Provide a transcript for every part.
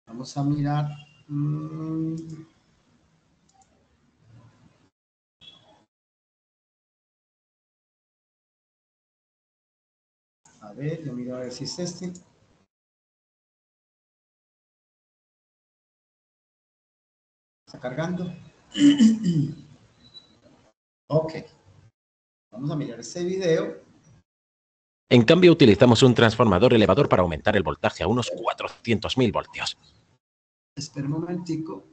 Vamos a mirar. A ver, yo miro a ver si es este. Está cargando. Ok. Vamos a mirar este video. En cambio, utilizamos un transformador elevador para aumentar el voltaje a unos 400.000 voltios. Espera un momentico,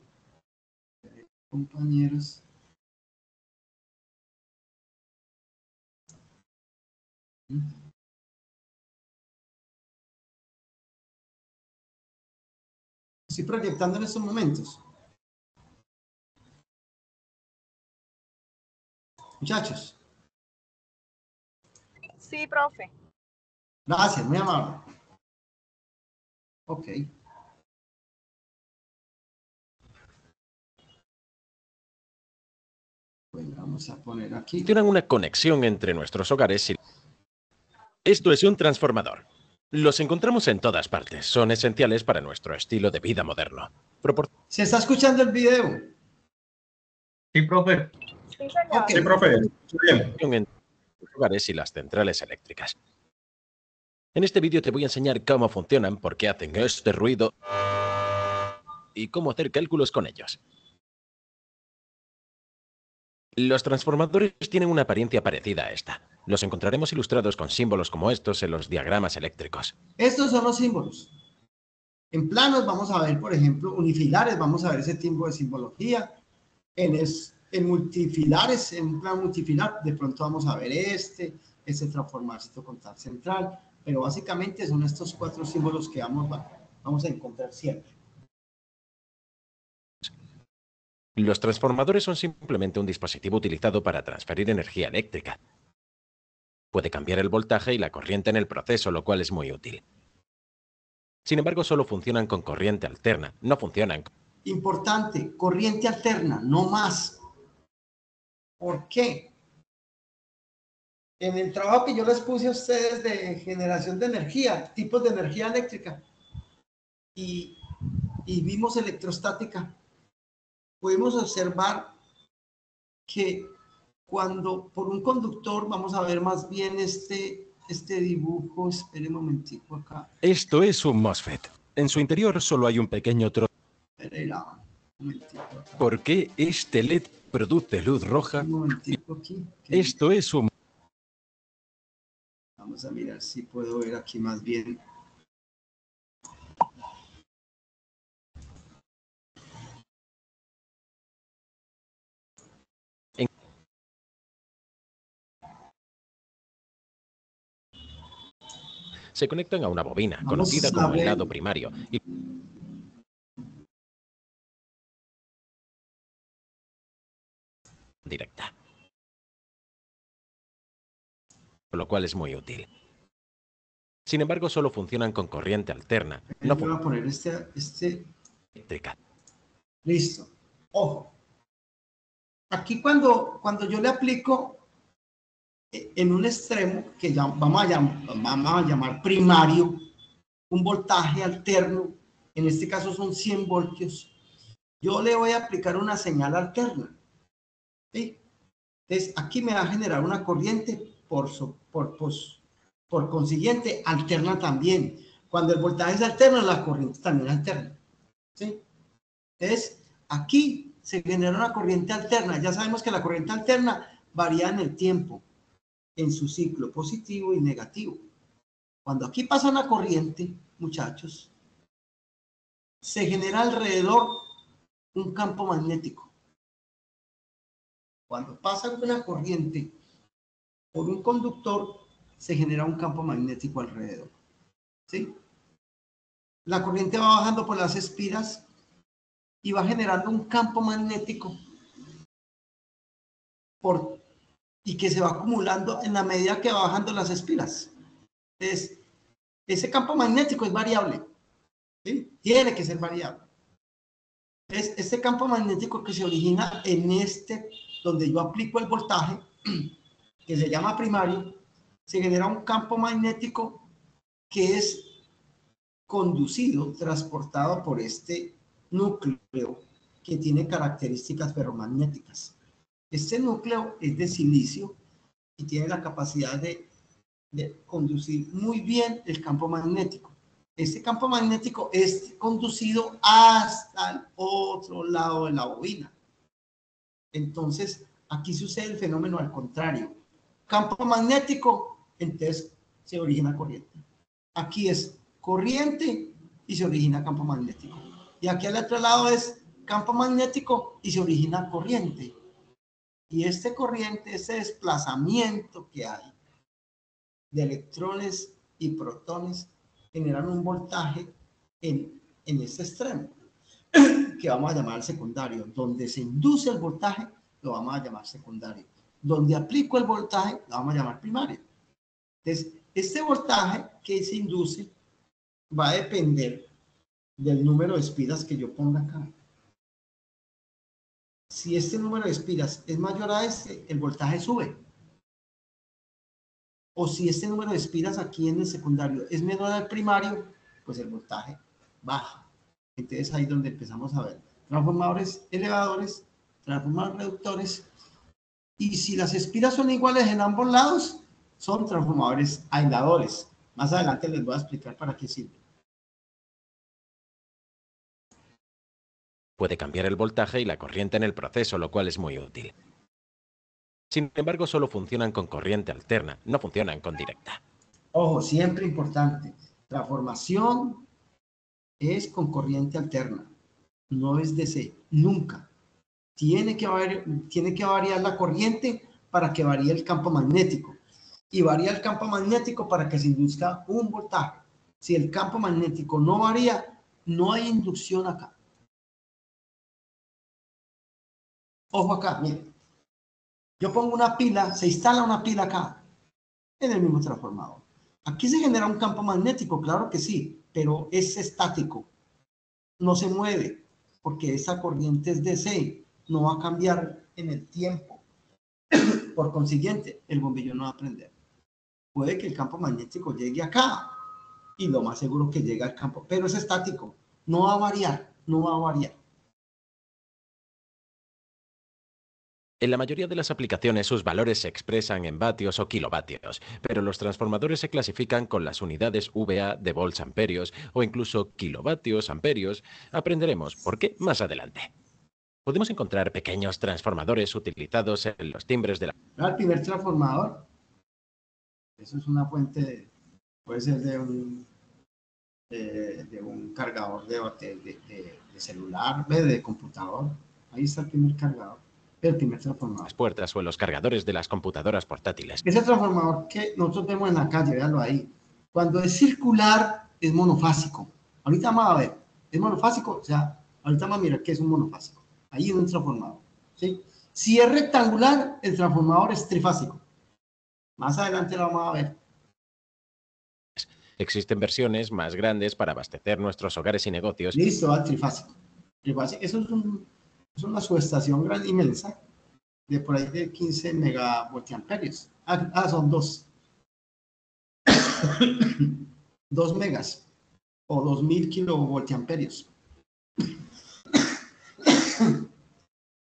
compañeros. Estoy proyectando en estos momentos. Muchachos. Sí, profe. Gracias, muy amable. Ok. Bueno, vamos a poner aquí. Tienen una conexión entre nuestros hogares y... Esto es un transformador. Los encontramos en todas partes. Son esenciales para nuestro estilo de vida moderno. ¿Se está escuchando el video? Sí, profe. Sí, señor. Ok. Sí, profe. Bien. En los hogares y las centrales eléctricas. En este vídeo te voy a enseñar cómo funcionan, por qué hacen este ruido y cómo hacer cálculos con ellos. Los transformadores tienen una apariencia parecida a esta. Los encontraremos ilustrados con símbolos como estos en los diagramas eléctricos. Estos son los símbolos. En planos vamos a ver, por ejemplo, unifilares, vamos a ver ese tipo de simbología. En multifilares, en un plano multifilar, de pronto vamos a ver este transformador contar central, pero básicamente son estos 4 símbolos que vamos a encontrar siempre. Los transformadores son simplemente un dispositivo utilizado para transferir energía eléctrica. Puede cambiar el voltaje y la corriente en el proceso, lo cual es muy útil. Sin embargo, solo funcionan con corriente alterna, no funcionan. Importante, corriente alterna, no más. ¿Por qué? En el trabajo que yo les puse a ustedes de generación de energía, tipos de energía eléctrica, y vimos electrostática, pudimos observar que cuando por un conductor, vamos a ver más bien este dibujo, espere un momentico acá. Esto es un MOSFET. En su interior solo hay un pequeño trozo. ¿Por qué este LED produce luz roja? Un momentico aquí. Esto es un... Vamos a mirar si puedo ver aquí más bien. Se conectan a una bobina, conocida como el lado primario, y directa, lo cual es muy útil. Sin embargo, solo funcionan con corriente alterna, no voy a poner eléctrica. Listo. Ojo. Aquí cuando yo le aplico en un extremo, que ya vamos a llamar primario, un voltaje alterno, en este caso son 100 voltios, yo le voy a aplicar una señal alterna. ¿Sí? Entonces, aquí me va a generar una corriente, por consiguiente, alterna también. Cuando el voltaje es alterno, la corriente también es alterna. ¿Sí? Entonces, aquí se genera una corriente alterna. Ya sabemos que la corriente alterna varía en el tiempo, en su ciclo positivo y negativo. Cuando aquí pasa una corriente, muchachos, se genera alrededor un campo magnético. Cuando pasa una corriente por un conductor, se genera un campo magnético alrededor. ¿Sí? La corriente va bajando por las espiras y va generando un campo magnético y que se va acumulando en la medida que va bajando las espiras. Entonces, ese campo magnético es variable. ¿Sí? Tiene que ser variable. Es este campo magnético que se origina en donde yo aplico el voltaje, que se llama primario, se genera un campo magnético que es conducido, transportado por este núcleo que tiene características ferromagnéticas. Este núcleo es de silicio y tiene la capacidad de conducir muy bien el campo magnético. Este campo magnético es conducido hasta el otro lado de la bobina. Entonces, aquí sucede el fenómeno al contrario. Campo magnético, entonces se origina corriente. Aquí es corriente y se origina campo magnético. Y aquí al otro lado es campo magnético y se origina corriente. Y este corriente, ese desplazamiento que hay de electrones y protones, generan un voltaje en este extremo, que vamos a llamar secundario. Donde se induce el voltaje, lo vamos a llamar secundario. Donde aplico el voltaje, lo vamos a llamar primario. Entonces, este voltaje que se induce va a depender del número de espiras que yo ponga acá. Si este número de espiras es mayor a este, el voltaje sube. O si este número de espiras aquí en el secundario es menor al primario, pues el voltaje baja. Entonces ahí es donde empezamos a ver transformadores elevadores, transformadores reductores, y si las espiras son iguales en ambos lados, son transformadores aisladores. Más adelante les voy a explicar para qué sirve. Puede cambiar el voltaje y la corriente en el proceso, lo cual es muy útil. Sin embargo, solo funcionan con corriente alterna, no funcionan con directa. Ojo, siempre importante, transformación es con corriente alterna, no es DC, nunca. Tiene que variar la corriente para que varíe el campo magnético. Y varía el campo magnético para que se induzca un voltaje. Si el campo magnético no varía, no hay inducción acá. Ojo acá, miren. Yo pongo una pila, se instala una pila acá, en el mismo transformador. Aquí se genera un campo magnético, claro que sí, pero es estático. No se mueve, porque esa corriente es DC, no va a cambiar en el tiempo. Por consiguiente, el bombillo no va a prender. Puede que el campo magnético llegue acá, y lo más seguro que llegue al campo, pero es estático, no va a variar, no va a variar. En la mayoría de las aplicaciones sus valores se expresan en vatios o kilovatios, pero los transformadores se clasifican con las unidades VA de volts amperios o incluso kilovatios amperios. Aprenderemos por qué más adelante. Podemos encontrar pequeños transformadores utilizados en los timbres de la... El primer transformador, eso es una fuente, puede ser de un cargador de celular, de computador. Ahí está el primer cargador, el primer transformador. las puertas o en los cargadores de las computadoras portátiles. Ese transformador que nosotros vemos en la calle, véanlo ahí. Cuando es circular, es monofásico. Ahorita vamos a ver, es monofásico, o sea, ahorita vamos a mirar qué es un monofásico. Ahí es un transformador, ¿sí? Si es rectangular, el transformador es trifásico. Más adelante lo vamos a ver. Existen versiones más grandes para abastecer nuestros hogares y negocios. Listo, al trifásico. Eso es una subestación gran inmensa, de por ahí de 15 megavoltiamperios. Son dos. 2 megas o 2000 kilovoltiamperios.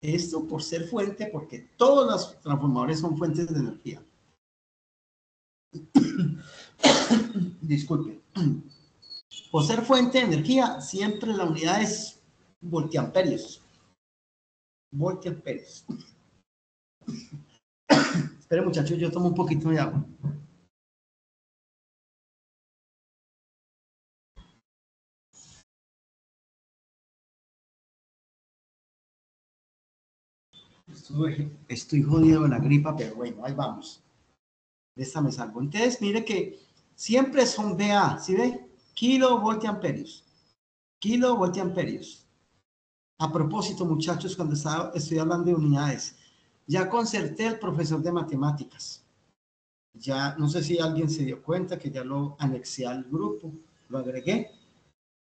Esto por ser fuente, porque todos los transformadores son fuentes de energía. Disculpe. Por ser fuente de energía, siempre la unidad es voltiamperios. Voltiamperios. Espere, muchachos, yo tomo un poquito de agua. Estoy jodido de la gripa, pero bueno, ahí vamos. De esta me salvo. Entonces, mire que siempre son VA, ¿sí ve? Kilovoltiamperios. Kilovoltiamperios. A propósito, muchachos, cuando estoy hablando de unidades, ya concerté al profesor de matemáticas. Ya, no sé si alguien se dio cuenta que ya lo anexé al grupo, lo agregué,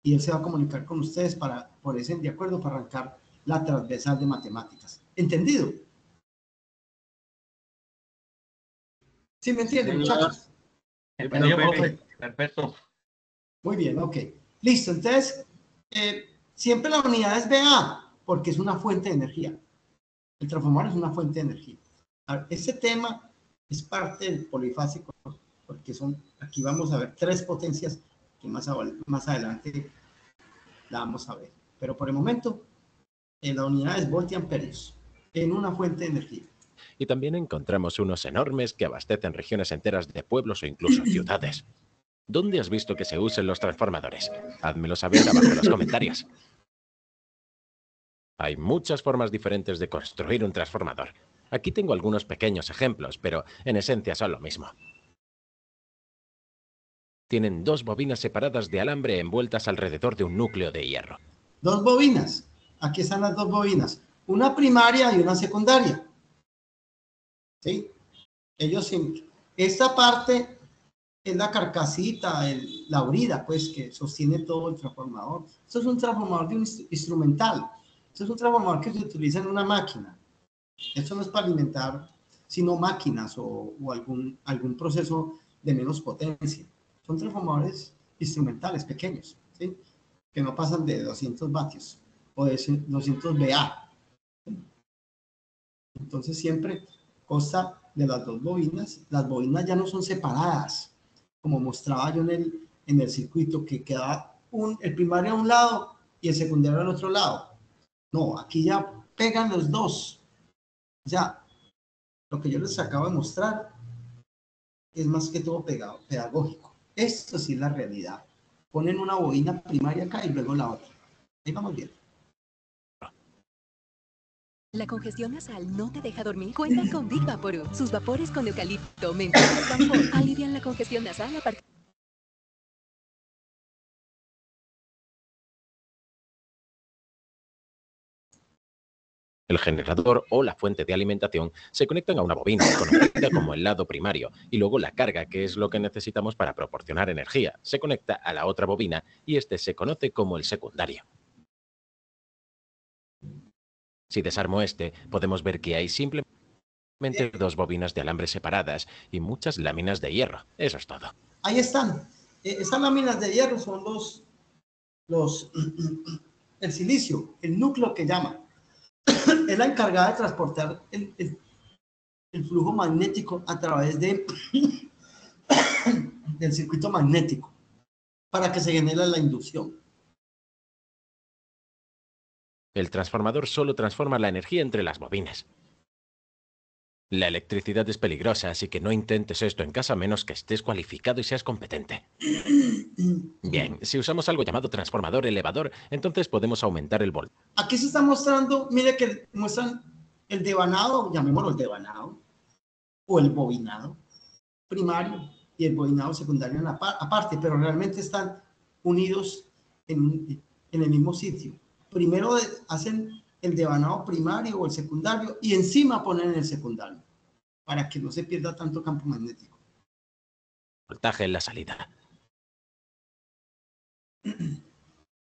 y él se va a comunicar con ustedes para ponerse de acuerdo para arrancar la transversal de matemáticas. ¿Entendido? ¿Sí me entienden, muchachos? Entendido, profe. Perfecto. Muy bien, ok. Listo, entonces, siempre la unidad es VA, porque es una fuente de energía. El transformador es una fuente de energía. Este tema es parte del polifásico, porque aquí vamos a ver 3 potencias que más adelante la vamos a ver. Pero por el momento, la unidad es voltiamperios en una fuente de energía. Y también encontramos unos enormes que abastecen regiones enteras de pueblos o incluso ciudades. ¿Dónde has visto que se usen los transformadores? Házmelo saber abajo en los comentarios. Hay muchas formas diferentes de construir un transformador. Aquí tengo algunos pequeños ejemplos, pero en esencia son lo mismo. Tienen 2 bobinas separadas de alambre envueltas alrededor de un núcleo de hierro. 2 bobinas. Aquí están las 2 bobinas. Una primaria y una secundaria. ¿Sí? Esta parte es la carcasita, la brida, pues, que sostiene todo el transformador. Esto es un transformador de un instrumental. Esto es un transformador que se utiliza en una máquina. Esto no es para alimentar, sino máquinas o algún proceso de menos potencia. Son transformadores instrumentales pequeños, ¿sí? Que no pasan de 200 vatios o de 200 VA. Entonces siempre consta de las 2 bobinas. Las bobinas ya no son separadas, como mostraba yo en el circuito, que quedaba el primario a un lado y el secundario al otro lado. No, aquí ya pegan los 2. O sea, lo que yo les acabo de mostrar es más que todo pedagógico. Esto sí es la realidad. Ponen una bobina primaria acá y luego la otra. Ahí vamos bien. La congestión nasal no te deja dormir. Cuenta con Big Vaporub. Sus vapores con eucalipto, mentol y confort alivian la congestión nasal a partir. El generador o la fuente de alimentación se conectan a una bobina, conocida como el lado primario, y luego la carga, que es lo que necesitamos para proporcionar energía, se conecta a la otra bobina y este se conoce como el secundario. Si desarmo este, podemos ver que hay simplemente 2 bobinas de alambre separadas y muchas láminas de hierro. Eso es todo. Ahí están. Esas láminas de hierro son el silicio, el núcleo que llama. Es la encargada de transportar el flujo magnético a través del circuito magnético para que se genere la inducción. El transformador solo transforma la energía entre las bobinas. La electricidad es peligrosa, así que no intentes esto en casa a menos que estés cualificado y seas competente. Bien, si usamos algo llamado transformador elevador, entonces podemos aumentar el voltaje. Aquí se está mostrando, mire que muestran el devanado, llamémoslo el devanado, o el bobinado primario y el bobinado secundario aparte, pero realmente están unidos en el mismo sitio. Primero hacen el devanado primario o el secundario y encima ponen el secundario para que no se pierda tanto campo magnético. Voltaje en la salida.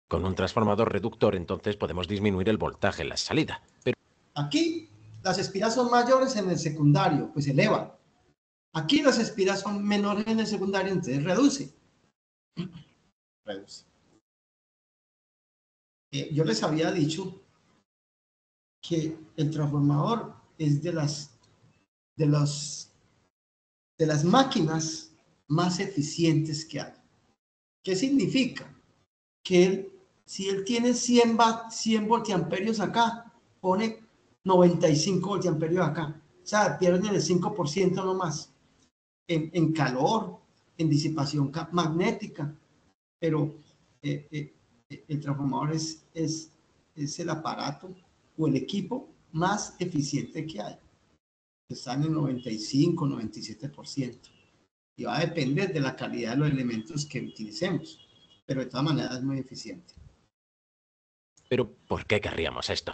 Con un transformador reductor, entonces podemos disminuir el voltaje en la salida. Pero aquí las espiras son mayores en el secundario, pues eleva. Aquí las espiras son menores en el secundario, entonces reduce. Reduce. Yo les había dicho que el transformador es de las máquinas más eficientes que hay. ¿Qué significa? Que si él tiene 100 voltiamperios acá, pone 95 voltiamperios acá. O sea, pierden el 5% nomás en calor, en disipación magnética. Pero el transformador es el aparato o el equipo más eficiente que hay. Están en 95, 97%. Y va a depender de la calidad de los elementos que utilicemos. Pero de todas maneras es muy eficiente. ¿Pero por qué querríamos esto?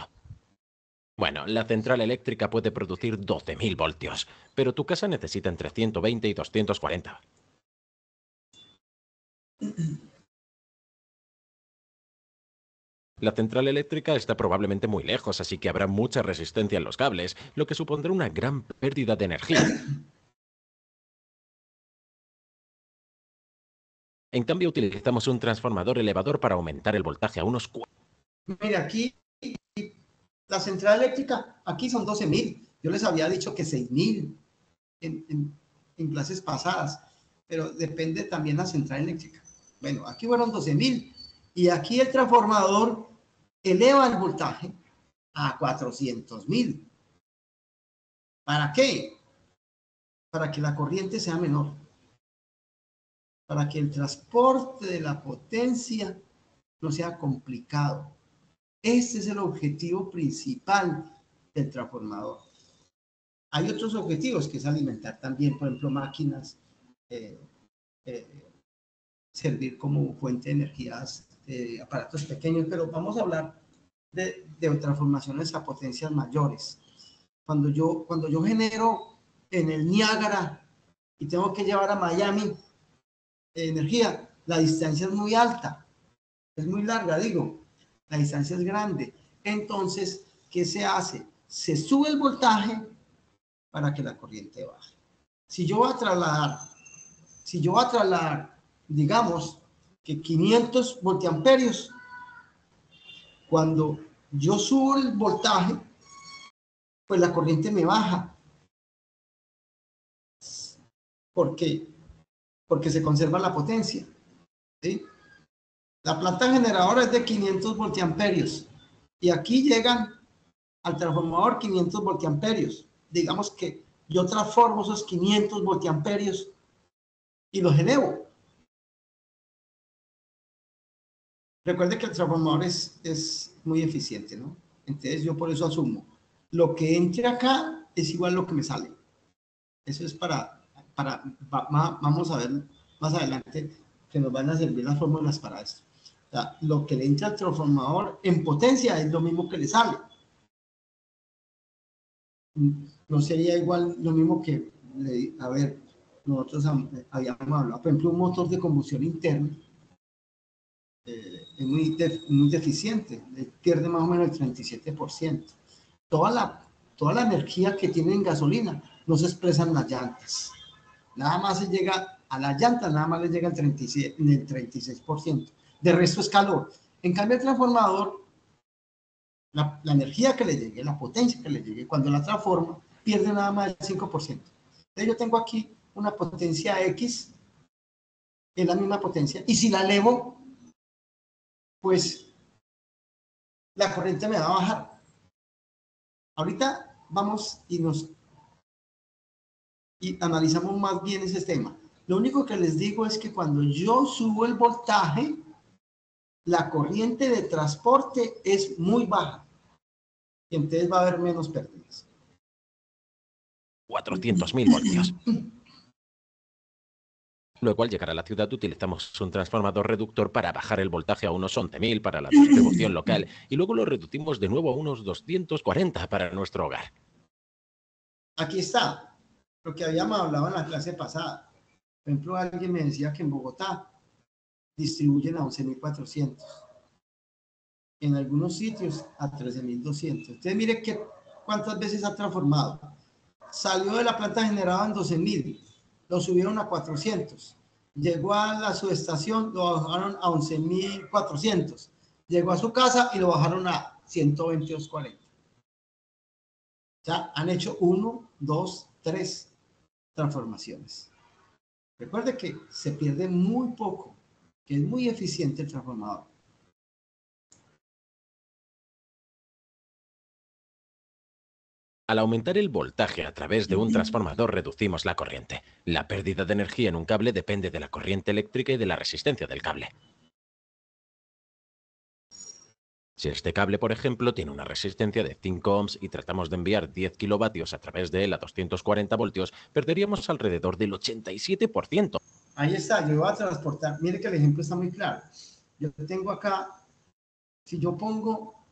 Bueno, la central eléctrica puede producir 12.000 voltios, pero tu casa necesita entre 120 y 240. La central eléctrica está probablemente muy lejos, así que habrá mucha resistencia en los cables, lo que supondrá una gran pérdida de energía. En cambio, utilizamos un transformador elevador para aumentar el voltaje a unos... Mira, aquí la central eléctrica, aquí son 12.000. Yo les había dicho que 6.000 en clases pasadas, pero depende también la central eléctrica. Bueno, aquí fueron 12.000 y aquí el transformador eleva el voltaje a 400.000. ¿Para qué? Para que la corriente sea menor, para que el transporte de la potencia no sea complicado. Este es el objetivo principal del transformador. Hay otros objetivos, que es alimentar también, por ejemplo, máquinas, servir como fuente de energías de aparatos pequeños, pero vamos a hablar de transformaciones a potencias mayores. Cuando yo genero en el Niágara y tengo que llevar a Miami energía, la distancia es muy alta, es muy larga, digo, la distancia es grande. Entonces, ¿qué se hace? Se sube el voltaje para que la corriente baje. Si yo voy a trasladar, digamos, que 500 voltiamperios, cuando yo subo el voltaje, pues la corriente me baja. ¿Por qué? Porque se conserva la potencia, ¿sí? La planta generadora es de 500 voltiamperios y aquí llegan al transformador 500 voltiamperios. Digamos que yo transformo esos 500 voltiamperios y los elevo. Recuerde que el transformador es muy eficiente, ¿no? Entonces yo por eso asumo, lo que entre acá es igual a lo que me sale. Eso es vamos a ver más adelante que nos van a servir las fórmulas para esto. O sea, lo que le entra al transformador en potencia es lo mismo que le sale. No sería igual lo mismo que, a ver, nosotros habíamos hablado, por ejemplo, un motor de combustión interna es muy deficiente, pierde más o menos el 37%. Toda la energía que tiene en gasolina no se expresa en las llantas. Nada más se llega a las llantas, nada más le llega el 36%. De resto es calor. En cambio, el transformador, la energía que le llegue, la potencia que le llegue, cuando la transforma, pierde nada más el 5%. Entonces yo tengo aquí una potencia X, es la misma potencia, y si la elevo, pues la corriente me va a bajar. Ahorita vamos y analizamos más bien ese tema. Lo único que les digo es que cuando yo subo el voltaje, la corriente de transporte es muy baja. Y entonces va a haber menos pérdidas. 400.000 voltios. Luego, al llegar a la ciudad, utilizamos un transformador reductor para bajar el voltaje a unos 11.000 para la distribución local y luego lo reducimos de nuevo a unos 240 para nuestro hogar. Aquí está lo que habíamos hablado en la clase pasada. Por ejemplo, alguien me decía que en Bogotá distribuyen a 11.400. En algunos sitios a 13.200. Entonces, mire cuántas veces ha transformado. Salió de la planta generada en 12.000. Lo subieron a 400. Llegó a la subestación, lo bajaron a 11.400. Llegó a su casa y lo bajaron a 122.40. Ya han hecho 1, 2, 3 transformaciones. Recuerde que se pierde muy poco, que es muy eficiente el transformador. Al aumentar el voltaje a través de un transformador, reducimos la corriente. La pérdida de energía en un cable depende de la corriente eléctrica y de la resistencia del cable. Si este cable, por ejemplo, tiene una resistencia de 5 ohms y tratamos de enviar 10 kilovatios a través de él a 240 voltios, perderíamos alrededor del 87%. Ahí está, yo voy a transportar. Mire que el ejemplo está muy claro. Yo tengo acá, si yo pongo,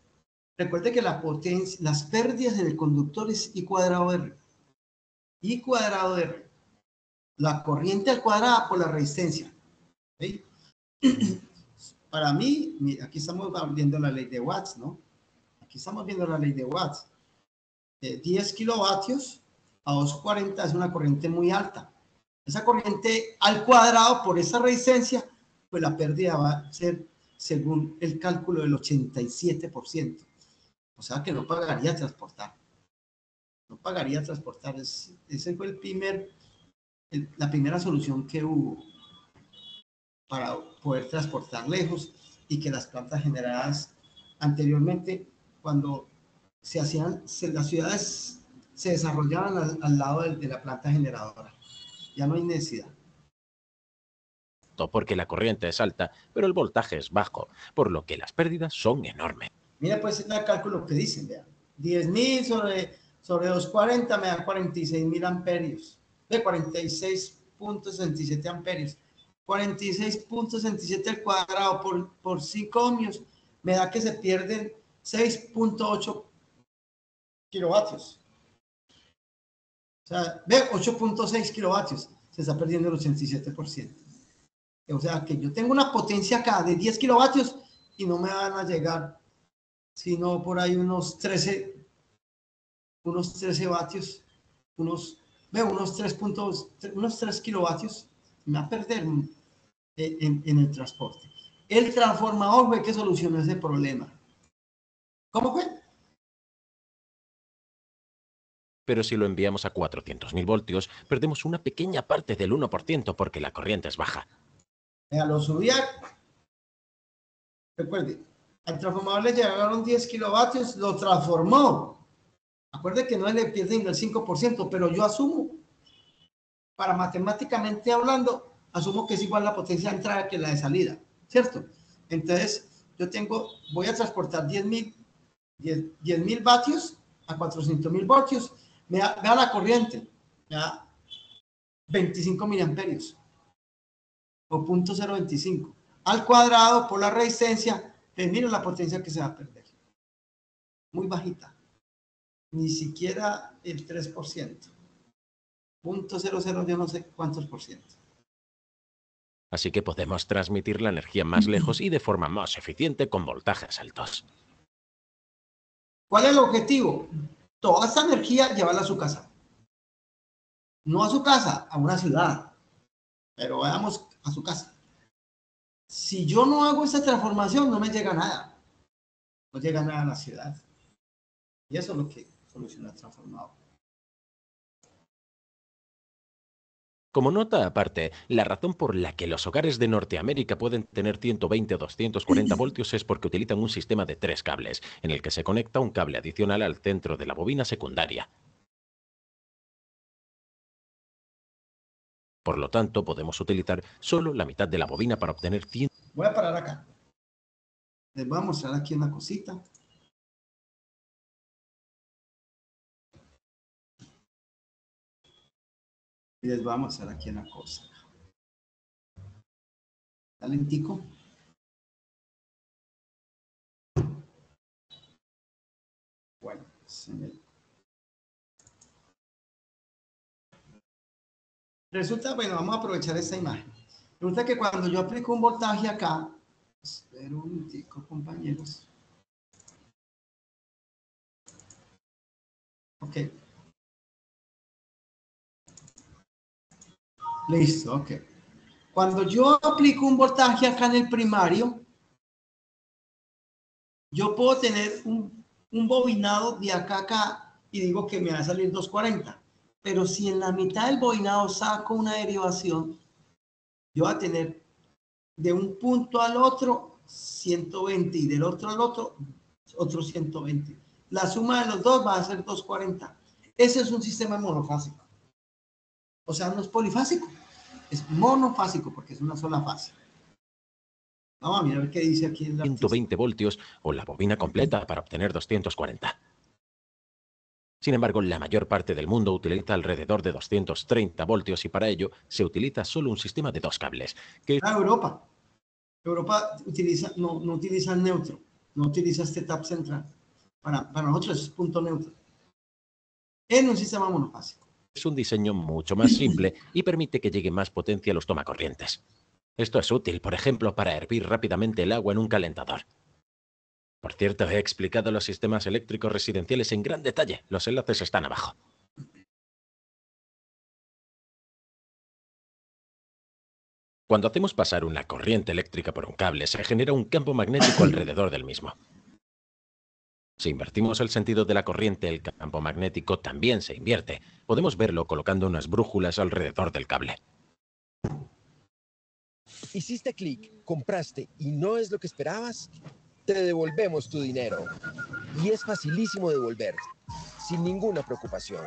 recuerde que la potencia, las pérdidas en el conductor es I cuadrado R. I cuadrado R. La corriente al cuadrado por la resistencia. ¿Sí? Para mí, mira, aquí estamos viendo la ley de Watts, ¿no? Aquí estamos viendo la ley de Watts. 10 kilovatios a 240 es una corriente muy alta. Esa corriente al cuadrado por esa resistencia pues la pérdida va a ser según el cálculo del 87%. O sea que no pagaría transportar. No pagaría transportar. Ese fue la primera solución que hubo para poder transportar lejos y que las plantas generadas anteriormente, cuando las ciudades se desarrollaban al lado de la planta generadora. Ya no hay necesidad. Porque la corriente es alta, pero el voltaje es bajo, por lo que las pérdidas son enormes. Mira, pues el cálculo que dicen, vean. 10.000 sobre 240 me da 46.000 amperios. De 46.67 amperios. 46.67 al cuadrado por 5 ohmios me da que se pierden 6.8 kilovatios. O sea, ve, 8.6 kilovatios. Se está perdiendo el 87%. O sea, que yo tengo una potencia acá de 10 kilovatios y no me van a llegar sino por ahí unos 13 vatios, unos 3 kilovatios, me va a perder en el transporte. El transformador fue que solucionó ese problema. ¿Cómo fue? Pero si lo enviamos a 400.000 voltios, perdemos una pequeña parte del 1% porque la corriente es baja. Lo subía, recuerde, al transformador le llegaron 10 kilovatios, lo transformó. Acuerde que no le pierden el 5%, pero yo asumo, para matemáticamente hablando, asumo que es igual la potencia de entrada que la de salida, ¿cierto? Entonces, voy a transportar 10.000 vatios a 400.000 voltios, vea la corriente, me da 25 miliamperios, o 0.025, al cuadrado por la resistencia, miren la potencia que se va a perder. Muy bajita. Ni siquiera el 3%. 0.00 yo no sé cuántos por ciento. Así que podemos transmitir la energía más lejos y de forma más eficiente con voltajes altos. ¿Cuál es el objetivo? Toda esta energía llevarla a su casa. No a su casa, a una ciudad. Pero vayamos a su casa. Si yo no hago esta transformación, no me llega nada. No llega nada a la ciudad. Y eso es lo que soluciona el transformador. Como nota aparte, la razón por la que los hogares de Norteamérica pueden tener 120 o 240 voltios es porque utilizan un sistema de 3 cables, en el que se conecta un cable adicional al centro de la bobina secundaria. Por lo tanto, podemos utilizar solo la mitad de la bobina para obtener 100. Voy a parar acá. Les voy a mostrar aquí una cosita. Y les voy a mostrar aquí una cosa. Talentico. Bueno, resulta, bueno, vamos a aprovechar esta imagen. Resulta que cuando yo aplico un voltaje acá, espera un momentico, compañeros. Ok. Listo, ok. Cuando yo aplico un voltaje acá en el primario, yo puedo tener un bobinado de acá a acá y digo que me va a salir 240. Pero si en la mitad del bobinado saco una derivación, yo voy a tener de un punto al otro 120 y del otro al otro 120. La suma de los dos va a ser 240. Ese es un sistema monofásico. O sea, no es polifásico, es monofásico porque es una sola fase. Vamos a mirar qué dice aquí. 120 voltios o la bobina completa para obtener 240. Sin embargo, la mayor parte del mundo utiliza alrededor de 230 voltios y para ello se utiliza solo un sistema de 2 cables. Europa no utiliza el neutro, no utiliza este tap central. Para nosotros es punto neutro. En un sistema monofásico. Es un diseño mucho más simple y permite que llegue más potencia a los tomacorrientes. Esto es útil, por ejemplo, para hervir rápidamente el agua en un calentador. Por cierto, he explicado los sistemas eléctricos residenciales en gran detalle. Los enlaces están abajo. Cuando hacemos pasar una corriente eléctrica por un cable, se genera un campo magnético alrededor del mismo. Si invertimos el sentido de la corriente, el campo magnético también se invierte. Podemos verlo colocando unas brújulas alrededor del cable. Hiciste clic, compraste y no es lo que esperabas, te devolvemos tu dinero. Y es facilísimo devolver, sin ninguna preocupación.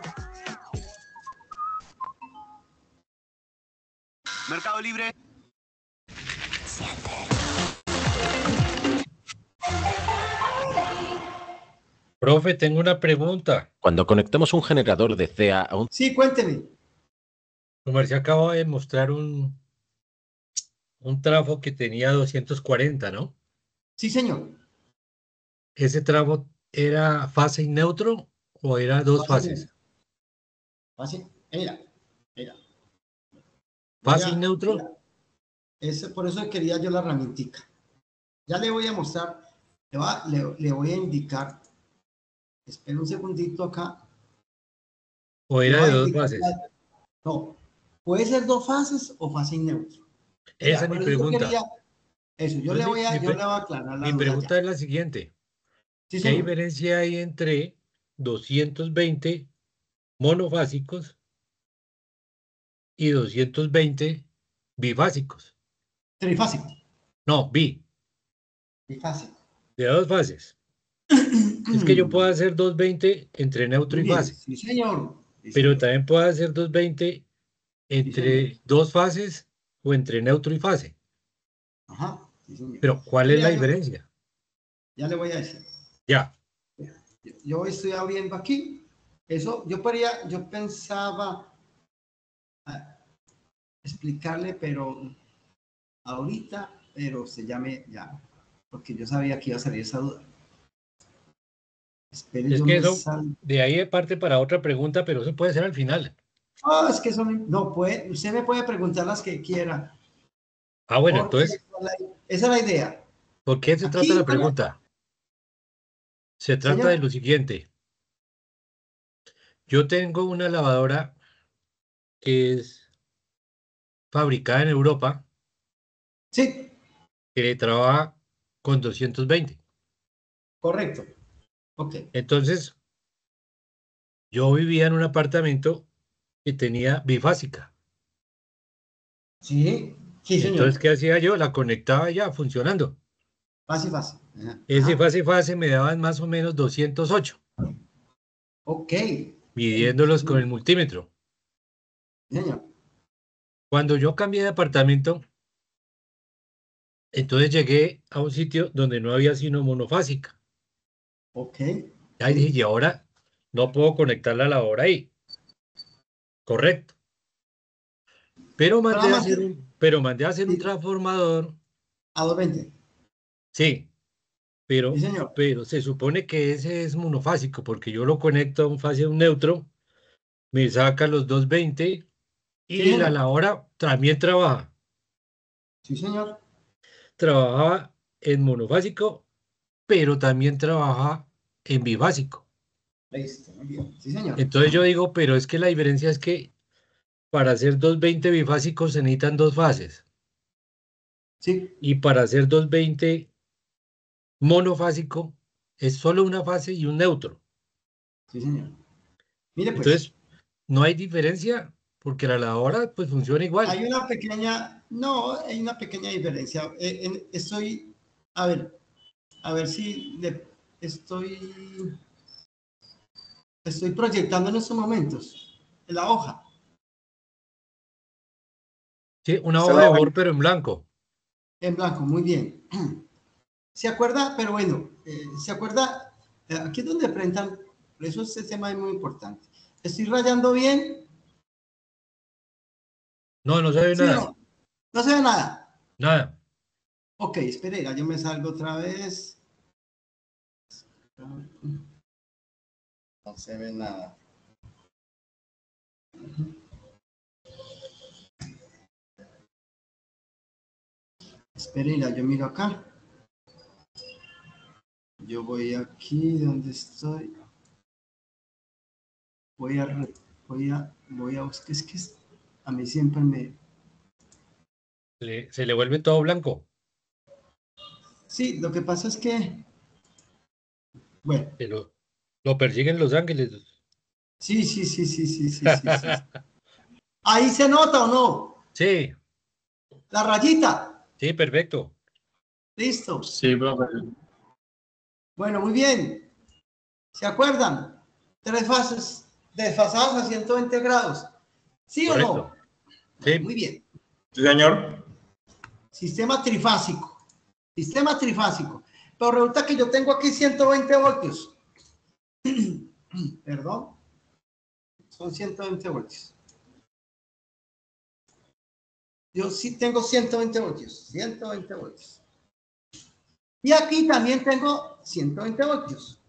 Mercado Libre. Profe, tengo una pregunta. Cuando conectamos un generador de CA a un... Sí, cuénteme. Comercio acaba de mostrar un trafo que tenía 240, ¿no? Sí, señor. ¿Ese trafo era fase y neutro o era dos fases? Fácil. Mira, mira. ¿Fase y neutro? Mira. Por eso quería yo la herramientica. Ya le voy a mostrar, le voy a indicar. Espera un segundito acá. ¿O era de dos fases? No, puede ser dos fases o fase y neutro. Esa es mi pregunta. Yo le voy a aclarar la Mi pregunta es la siguiente. Sí, ¿Qué diferencia hay entre 220 monofásicos y 220 bifásicos? Trifásico. No, Bifásico. de dos fases. Es que yo puedo hacer 220 entre neutro y fase. Sí, señor. Sí, pero señor. también puedo hacer 220 entre dos fases o entre neutro y fase. Ajá. Sí, señor. Pero ¿cuál es la diferencia? Ya le voy a decir. Ya. Yo estoy abriendo aquí. Eso, yo pensaba explicarle, pero ahorita, pero se llame ya, porque yo sabía que iba a salir esa duda. Espere, Es yo que me eso, salgo. de ahí parte para otra pregunta, pero eso puede ser al final. Ah, es que eso no puede, usted me puede preguntar las que quiera. Ah, bueno, Porque entonces, esa es la idea. ¿por qué se trata la pregunta? Se trata de Señor. lo siguiente. Yo tengo una lavadora que es fabricada en Europa, Sí, que trabaja con 220. correcto. Ok. Entonces, yo vivía en un apartamento que tenía bifásica. Sí, sí, Entonces, señor. ¿qué hacía yo? La conectaba ya funcionando. Fácil, fácil. Ajá. Ese fase me daban más o menos 208, Ok. midiéndolos con el multímetro. Señor. Cuando yo cambié de apartamento, entonces llegué a un sitio donde no había sino monofásica. Ok. Ahí dije, y ahora no puedo conectar la lavadora ahí. Correcto. Pero mandé a hacer un transformador. A 220. Sí, Sí, señor. pero se supone que ese es monofásico, porque yo lo conecto a un fase, a un neutro, me saca los 220 Sí, y la señor. lavadora también trabaja. Sí, señor. Trabajaba en monofásico, pero también trabaja en bifásico. Listo, muy bien. Sí, señor. Entonces yo digo, pero es que la diferencia es que para hacer 220 bifásicos se necesitan dos fases. Sí. Y para hacer 220 monofásico es solo una fase y un neutro. Sí, señor. Mire, pues. Entonces, no hay diferencia porque la lavadora pues funciona igual. Hay una pequeña, no, hay una pequeña diferencia. Estoy, a ver si estoy proyectando en estos momentos la hoja. Sí, una Se hoja la de va Word pero en blanco. En blanco, muy bien. ¿Se acuerda? Pero bueno, ¿se acuerda? Aquí es donde presentan, por eso este tema es muy importante. ¿Estoy rayando bien? No, no se ve ¿Sí o nada. no? No se ve nada. Nada. Ok, espere, yo me salgo otra vez. No se ve nada. Espere, yo miro acá. Yo voy aquí donde estoy. Voy a buscar, es que a mí siempre Se le vuelve todo blanco. Sí, lo que pasa es que, bueno, Se lo persiguen los ángeles. sí, sí, sí, sí, sí, sí, sí, sí. ¿Ahí se nota o no? Sí, La rayita. sí, perfecto. Listo. Sí, profe. Bueno, muy bien. ¿Se acuerdan? 3 fases desfasadas a 120 grados. ¿Sí o Correcto. no? Bueno, Sí, muy bien. Sí, señor. Sistema trifásico. Sistema trifásico. Pero resulta que yo tengo aquí 120 voltios. Perdón. Son 120 voltios. Yo sí tengo 120 voltios. 120 voltios. Y aquí también tengo 120 voltios.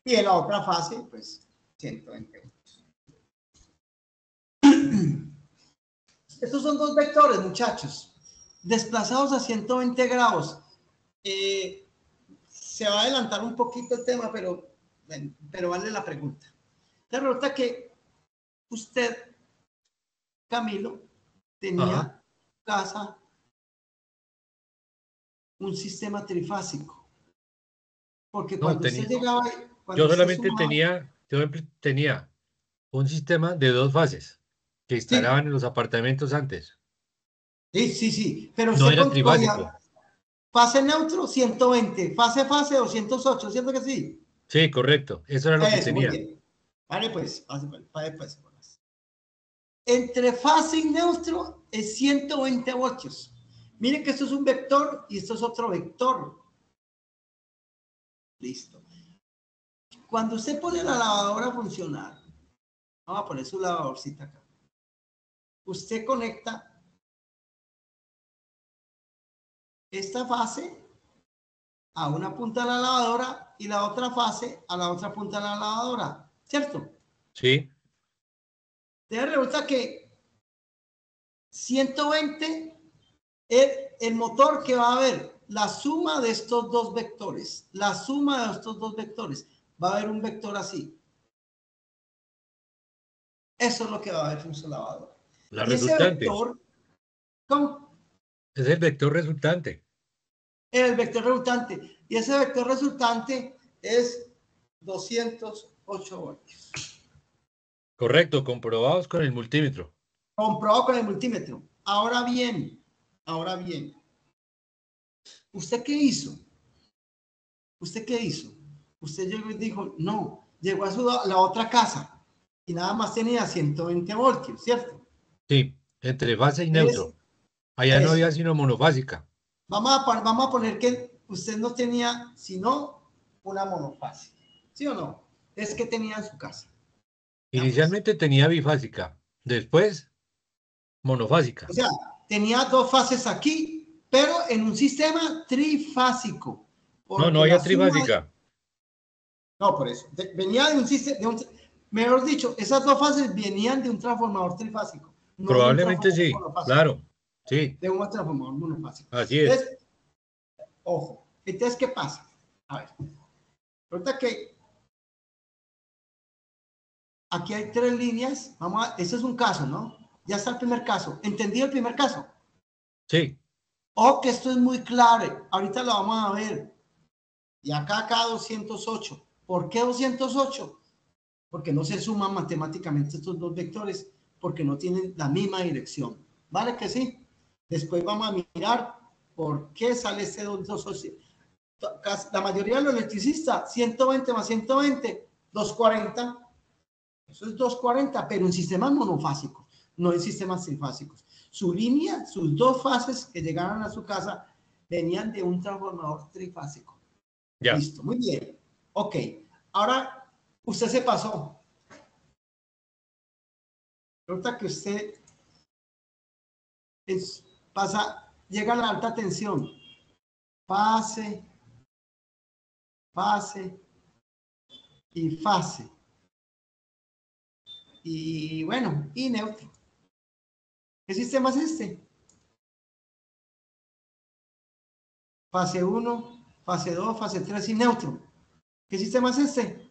Y en la otra fase, pues, 120 voltios. Estos son dos vectores, muchachos. Desplazados a 120 grados. Se va a adelantar un poquito el tema, pero vale la pregunta. La resulta que usted, Camilo, ajá. tenía casa un sistema trifásico. Porque No, cuando usted llegaba, cuando yo usted solamente sumaba, tenía un sistema de 2 fases que instalaban sí, en los apartamentos antes. sí, sí, sí, pero No usted era cogía trifásico. fase neutro 120, fase 208, ¿cierto que sí? Sí, correcto. Eso era lo que Eso, muy tenía. bien. Vale, pues, vale, pues. Entre fase y neutro es 120 voltios. Mire que esto es un vector y esto es otro vector. Listo. Cuando usted pone la lavadora a funcionar, vamos a poner su lavadorcita acá. Usted conecta esta fase a una punta de la lavadora y la otra fase a la otra punta de la lavadora, ¿cierto? Sí, Entonces resulta que 120 es el motor que va a haber la suma de estos dos vectores, la suma de estos dos vectores. Va a haber un vector así. Eso es lo que va a haber en su lavadora. la Y ese resultante. vector, ¿cómo? Es el vector resultante. El vector resultante. Y ese vector resultante es 208 voltios. Correcto, comprobados con el multímetro. Comprobado con el multímetro. Ahora bien, ¿usted qué hizo? ¿Usted qué hizo? Usted llegó y dijo, no, llegó a la otra casa y nada más tenía 120 voltios, ¿cierto? Sí, entre fase y Es neutro. Allá no había eso. sino monofásica. Vamos a poner que usted no tenía sino una monofase, ¿sí o no? Es que tenía en su casa. Ya pues. Inicialmente tenía bifásica, después monofásica. O sea, tenía dos fases aquí, pero en un sistema trifásico, No, no porque la había suma trifásica. no, por eso. Venía de un sistema, mejor dicho, esas dos fases venían de un transformador trifásico, no de un Probablemente transformador sí, monofásico, claro. Sí, de un transformador monofásico. así es. Entonces, ojo, entonces, ¿qué pasa? A ver, ahorita que aquí hay 3 líneas, ese es un caso, ¿no? Ya está el primer caso. ¿Entendido el primer caso? Sí, Oh, que esto es muy clave. Ahorita lo vamos a ver. Y acá 208. ¿Por qué 208? Porque no se suman matemáticamente estos dos vectores, porque no tienen la misma dirección. ¿Vale que sí? Después vamos a mirar por qué sale este 208. La mayoría de los electricistas, 120 más 120, 240. Eso es 240, pero en sistemas monofásicos, no en sistemas trifásicos. Su línea, sus dos fases que llegaron a su casa, venían de un transformador trifásico. ya. Listo, muy bien. Ok, ahora usted se pasó. Resulta que usted llega a la alta tensión. Fase, fase y fase. Y bueno, y neutro. ¿Qué sistema es este? Fase 1, fase 2, fase 3 y neutro. ¿Qué sistema es este?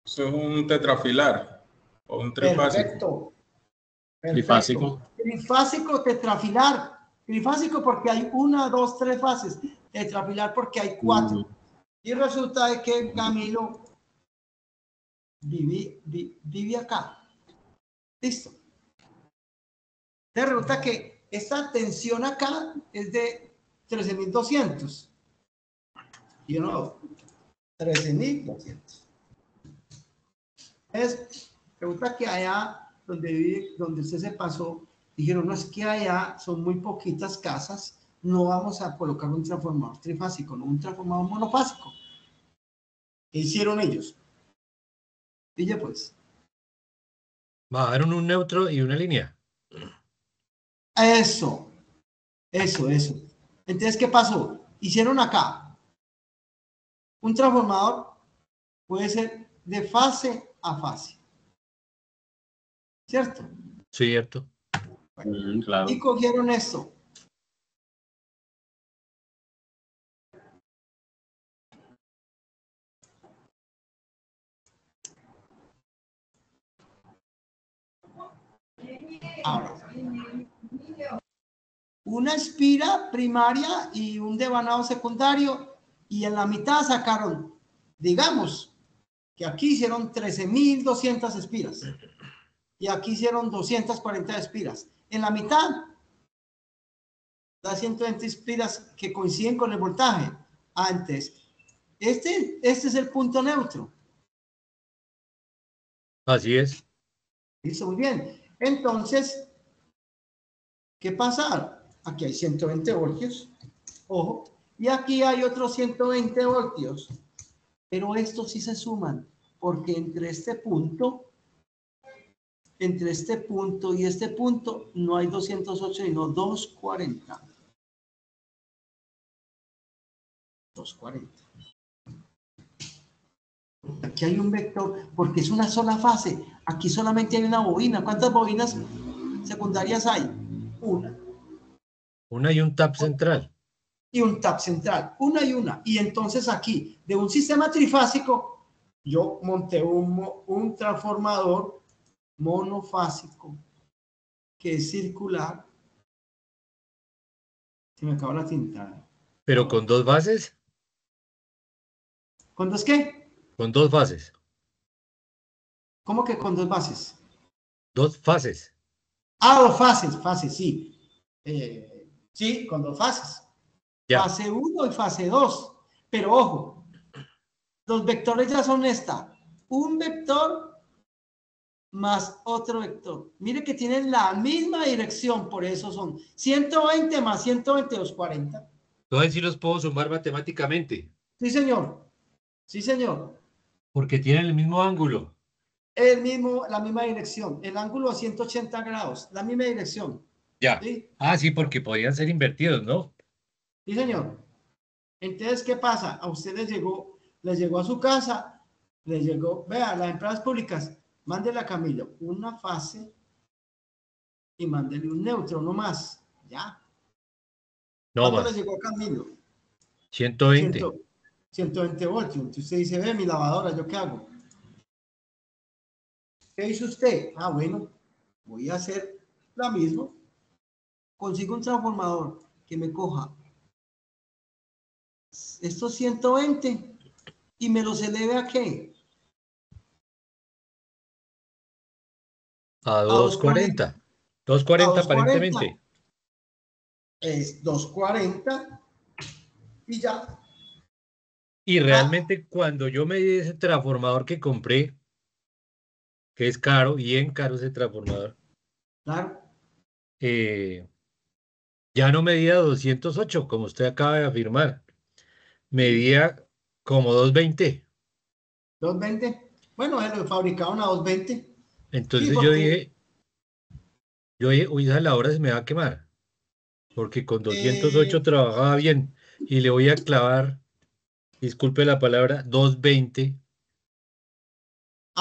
Eso es un tetrafilar o un trifásico. Perfecto. Trifásico. Trifásico tetrafilar. Trifásico porque hay 1, 2, 3 fases. Tetrafilar porque hay 4. Y resulta de que Camilo vive acá. Listo. Te resulta que esta tensión acá es de 13.200. Y no, 13.200. Resulta que allá donde vive, donde usted se pasó, dijeron, no, es que allá son muy poquitas casas, no vamos a colocar un transformador trifásico, no un transformador monofásico. ¿Qué hicieron ellos? Y ya pues. Bajaron un neutro y una línea. Eso. Entonces, ¿qué pasó? Hicieron acá. Un transformador puede ser de fase a fase. ¿Cierto? Cierto. Claro. Y cogieron esto. Ahora, una espira primaria y un devanado secundario, y en la mitad sacaron, digamos, que aquí hicieron 13.200 espiras y aquí hicieron 240 espiras. En la mitad da 120 espiras que coinciden con el voltaje. Antes, este es el punto neutro. Así es. Listo, muy bien. Entonces, ¿qué pasa? Aquí hay 120 voltios, ojo, y aquí hay otros 120 voltios, pero estos sí se suman, porque entre este punto y este punto no hay 208, sino 240. 240. Aquí hay un vector, porque es una sola fase. Aquí solamente hay una bobina. ¿Cuántas bobinas secundarias hay? Una. Una y un tap central. Y un tap central. Una y una. Y entonces aquí, de un sistema trifásico, yo monté un transformador monofásico que es circular. Se me acabó la tinta. Pero con dos bases. ¿Con dos qué? Con dos bases. ¿Cómo que con dos bases? Dos fases. Ah, dos fases, sí. Sí, con dos fases. Ya. Fase 1 y fase 2. Pero ojo, los vectores ya son esta. Un vector más otro vector. Mire que tienen la misma dirección, por eso son 120 más 120, 240. Entonces sí los puedo sumar matemáticamente. Sí, señor. Sí, señor. Porque tienen el mismo ángulo. La misma dirección. El ángulo a 180 grados. La misma dirección. Ya. ¿Sí? Ah, sí, porque podrían ser invertidos, ¿no? Sí, señor. Entonces, ¿qué pasa? A usted les llegó a su casa, les llegó, vea, las empresas públicas, mándele a Camilo una fase y mándele un neutro, no más. Ya. No ¿Cuánto le más. llegó a Camilo? 120. 120 voltios. Entonces usted dice, ve, mi lavadora, ¿yo qué hago? ¿Qué hizo usted? Ah, bueno, voy a hacer la misma. Consigo un transformador que me coja estos 120 y me los eleve ¿a qué? A A 240. 240 240. aparentemente. Es 240 y ya. Y realmente cuando yo me di ese transformador que compré, que es caro, bien caro ese transformador, Claro. ya no medía 208, como usted acaba de afirmar. Medía como 220. 220. Bueno, lo fabricaron a 220. Sí, Entonces porque yo dije, uy, esa la hora se me va a quemar. Porque con 208 eh, trabajaba bien. Y le voy a clavar, disculpe la palabra, 220.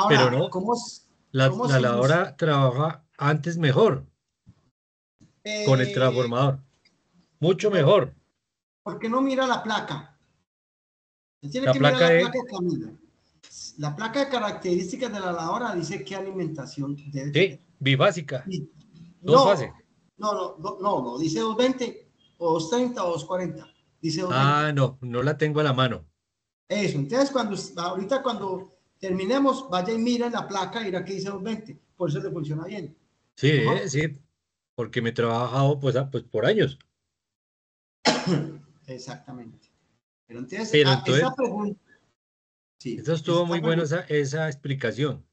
Pero ahora, no, cómo la se inicia? lavadora trabaja antes mejor con el Eh, transformador. Mucho no, mejor. ¿por qué no mira la placa? Usted tiene La que mirar placa la es, placa de Camilo. La placa de características de la lavadora dice qué alimentación debe tener. sí, bifásica. Dos No, fases. no, dice 220 o 230 o 240. Dice 220. Ah, no, no la tengo a la mano. Eso, entonces ahorita cuando terminemos, vaya y mira en la placa y verá que dice 220. Por eso le funciona bien. Sí, Mejor. sí, porque me he trabajado pues por años. Exactamente. Pero entonces, Pero entonces, esta pregunta, sí, eso estuvo esta muy bueno pregunta, esa explicación.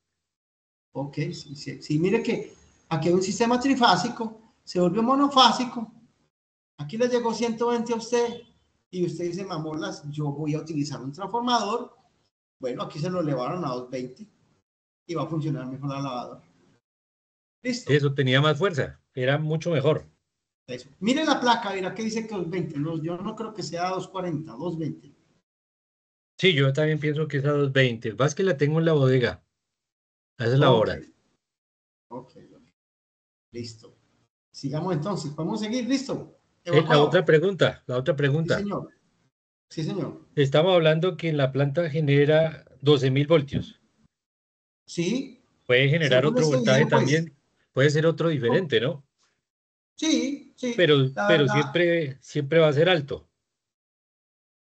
ok, sí, mire que aquí hay un sistema trifásico, se volvió monofásico, aquí le llegó 120 a usted y usted dice, mamolas, yo voy a utilizar un transformador, bueno, aquí se lo elevaron a 220 y va a funcionar mejor la lavadora. Listo. Eso tenía más fuerza, era mucho mejor. Eso. Mire la placa, mira que dice que 220, no, yo no creo que sea 240, 220. Sí, yo también pienso que es a 220. Vas que la tengo en la bodega. Esa es la Ok, hora. ok, listo. Sigamos entonces, podemos seguir, listo. La otra Evacuado. pregunta, la otra Sí, pregunta. señor. Sí, señor. Estamos hablando que en la planta genera 12.000 voltios. Sí, Puede generar según otro este voltaje video, pues. también. Puede ser otro diferente, ¿no? Sí, la Pero verdad, siempre va a ser alto.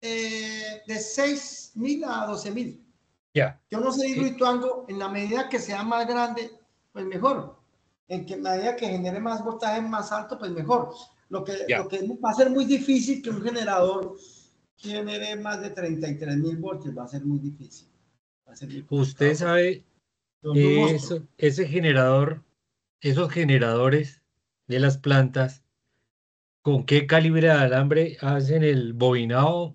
de 6.000 a 12.000. Ya. Yo no sé Sí, Hidroituango, en la medida que sea más grande, pues mejor. En que medida que genere más voltaje más alto, pues mejor. Lo ya. que va a ser muy difícil que un generador genere más de 33.000 voltios, va a ser muy difícil. Va a ser muy Usted complicado porque sabe, son un monstruo. ese generador, esos generadores de las plantas, ¿con qué calibre de alambre hacen el bobinado?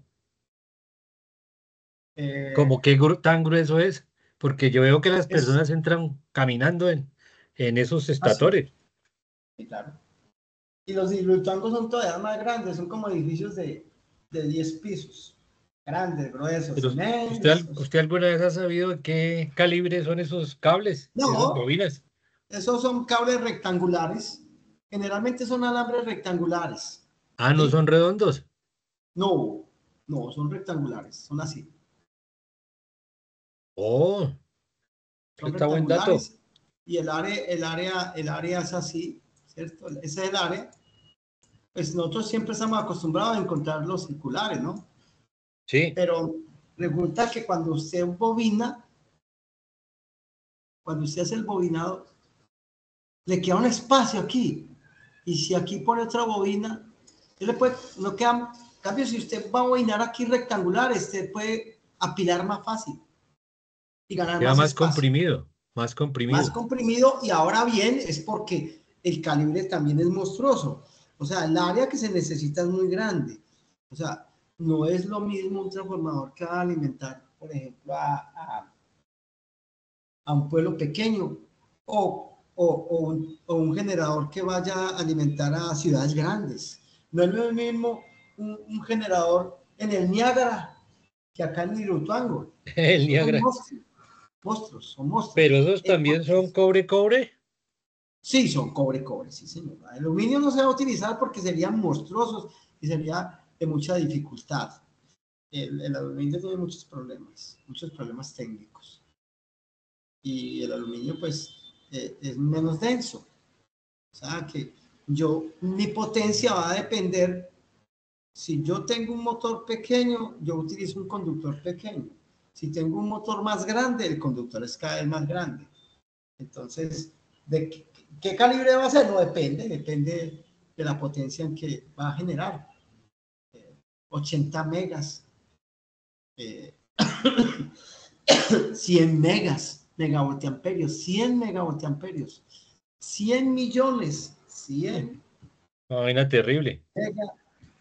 Eh, ¿Cómo qué tan grueso es? Porque yo veo que las es personas entran caminando en esos así, estatores. sí, claro. Y los hidroituangos son todavía más grandes, son como edificios de 10 pisos. Grandes, gruesos, Pero inmensos. ¿usted alguna vez ha sabido de qué calibre son esos cables, esas No, bobinas? esos son cables rectangulares. Generalmente son alambres rectangulares. Ah, ¿no ¿Sí? son redondos? No, no, son rectangulares, son así. Oh, eso Son está buen dato. rectangulares y el área es así, ¿cierto? Ese es el área. Pues nosotros siempre estamos acostumbrados a encontrar los circulares, ¿no? Sí, Pero resulta que cuando usted bobina, cuando usted hace el bobinado, le queda un espacio aquí. Y si aquí pone otra bobina, él le puede, no queda, en cambio, si usted va a bobinar aquí rectangular, usted puede apilar más fácil y ganar queda más espacio. más Más comprimido. comprimido y ahora bien es porque el calibre también es monstruoso. O sea, el área que se necesita es muy grande. O sea, no es lo mismo un transformador que va a alimentar, por ejemplo, a un pueblo pequeño o un generador que vaya a alimentar a ciudades grandes. No es lo mismo un generador en el Niágara que acá en Hidroituango. El Esos son Niagara. monstruos, son monstruos. Pero esos también son Entonces, cobre. sí, son cobre, sí, señor. El aluminio no se va a utilizar porque serían monstruosos y sería de mucha dificultad. El aluminio tiene muchos problemas técnicos. Y el aluminio, pues, es menos denso. O sea que mi potencia va a depender. Si yo tengo un motor pequeño, yo utilizo un conductor pequeño. Si tengo un motor más grande, el conductor es cada vez más grande. Entonces, ¿de qué calibre va a ser? No depende de la potencia en que va a generar. 80 megas, eh, 100 megas, megavoltiamperios, 100 megavoltiamperios, 100 millones, 100 Una vaina terrible.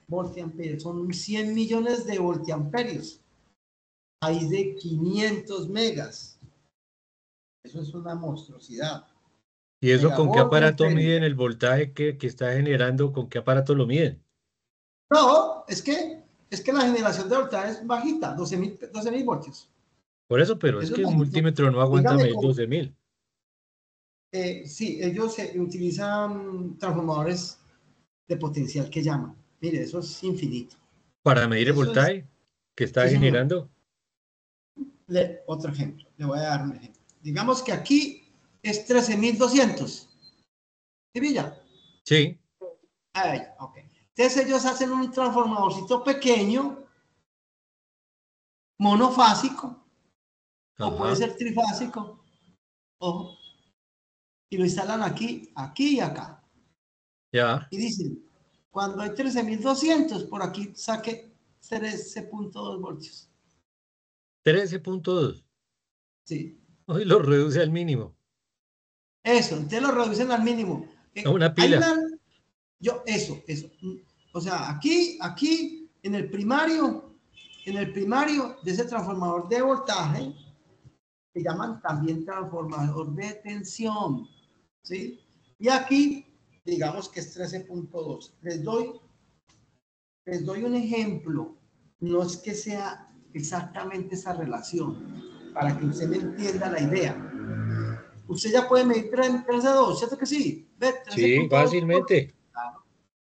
megavoltiamperios, son 100 millones de voltiamperios. Hay de 500 megas. Eso es una monstruosidad. ¿Y eso con qué aparato Megavoltiamperio. miden el voltaje que está generando? ¿Con qué aparato lo miden? No, es que la generación de voltaje es bajita, 12.000 voltios. Por eso, pero es Eso es que un bajito. multímetro no aguanta Dígame medir cómo. 12.000. Sí, ellos utilizan transformadores de potencial que llaman. Mire, eso es infinito. Para medir el Eso es, voltaje que está sí, señor. generando. Otro ejemplo, le voy a dar un ejemplo. Digamos que aquí es 13.200. ¿Sí, Villa? Sí. Ahí, ok. Entonces ellos hacen un transformadorcito pequeño, monofásico, o puede ser trifásico, ojo, y lo instalan aquí, aquí y acá. Ya. Y dicen, cuando hay 13.200, por aquí saque 13.2 voltios. 13.2. Sí. Hoy lo reduce al mínimo. Eso, entonces lo reducen al mínimo. A una Hay pila. eso. O sea, aquí, en el primario de ese transformador de voltaje, se llaman también transformador de tensión, ¿sí? Y aquí, digamos que es 13.2. Les doy un ejemplo. No es que sea exactamente esa relación, para que usted me entienda la idea. Usted ya puede medir 13.2, ¿cierto que sí? ¿Ve? Sí, 13.2. fácilmente.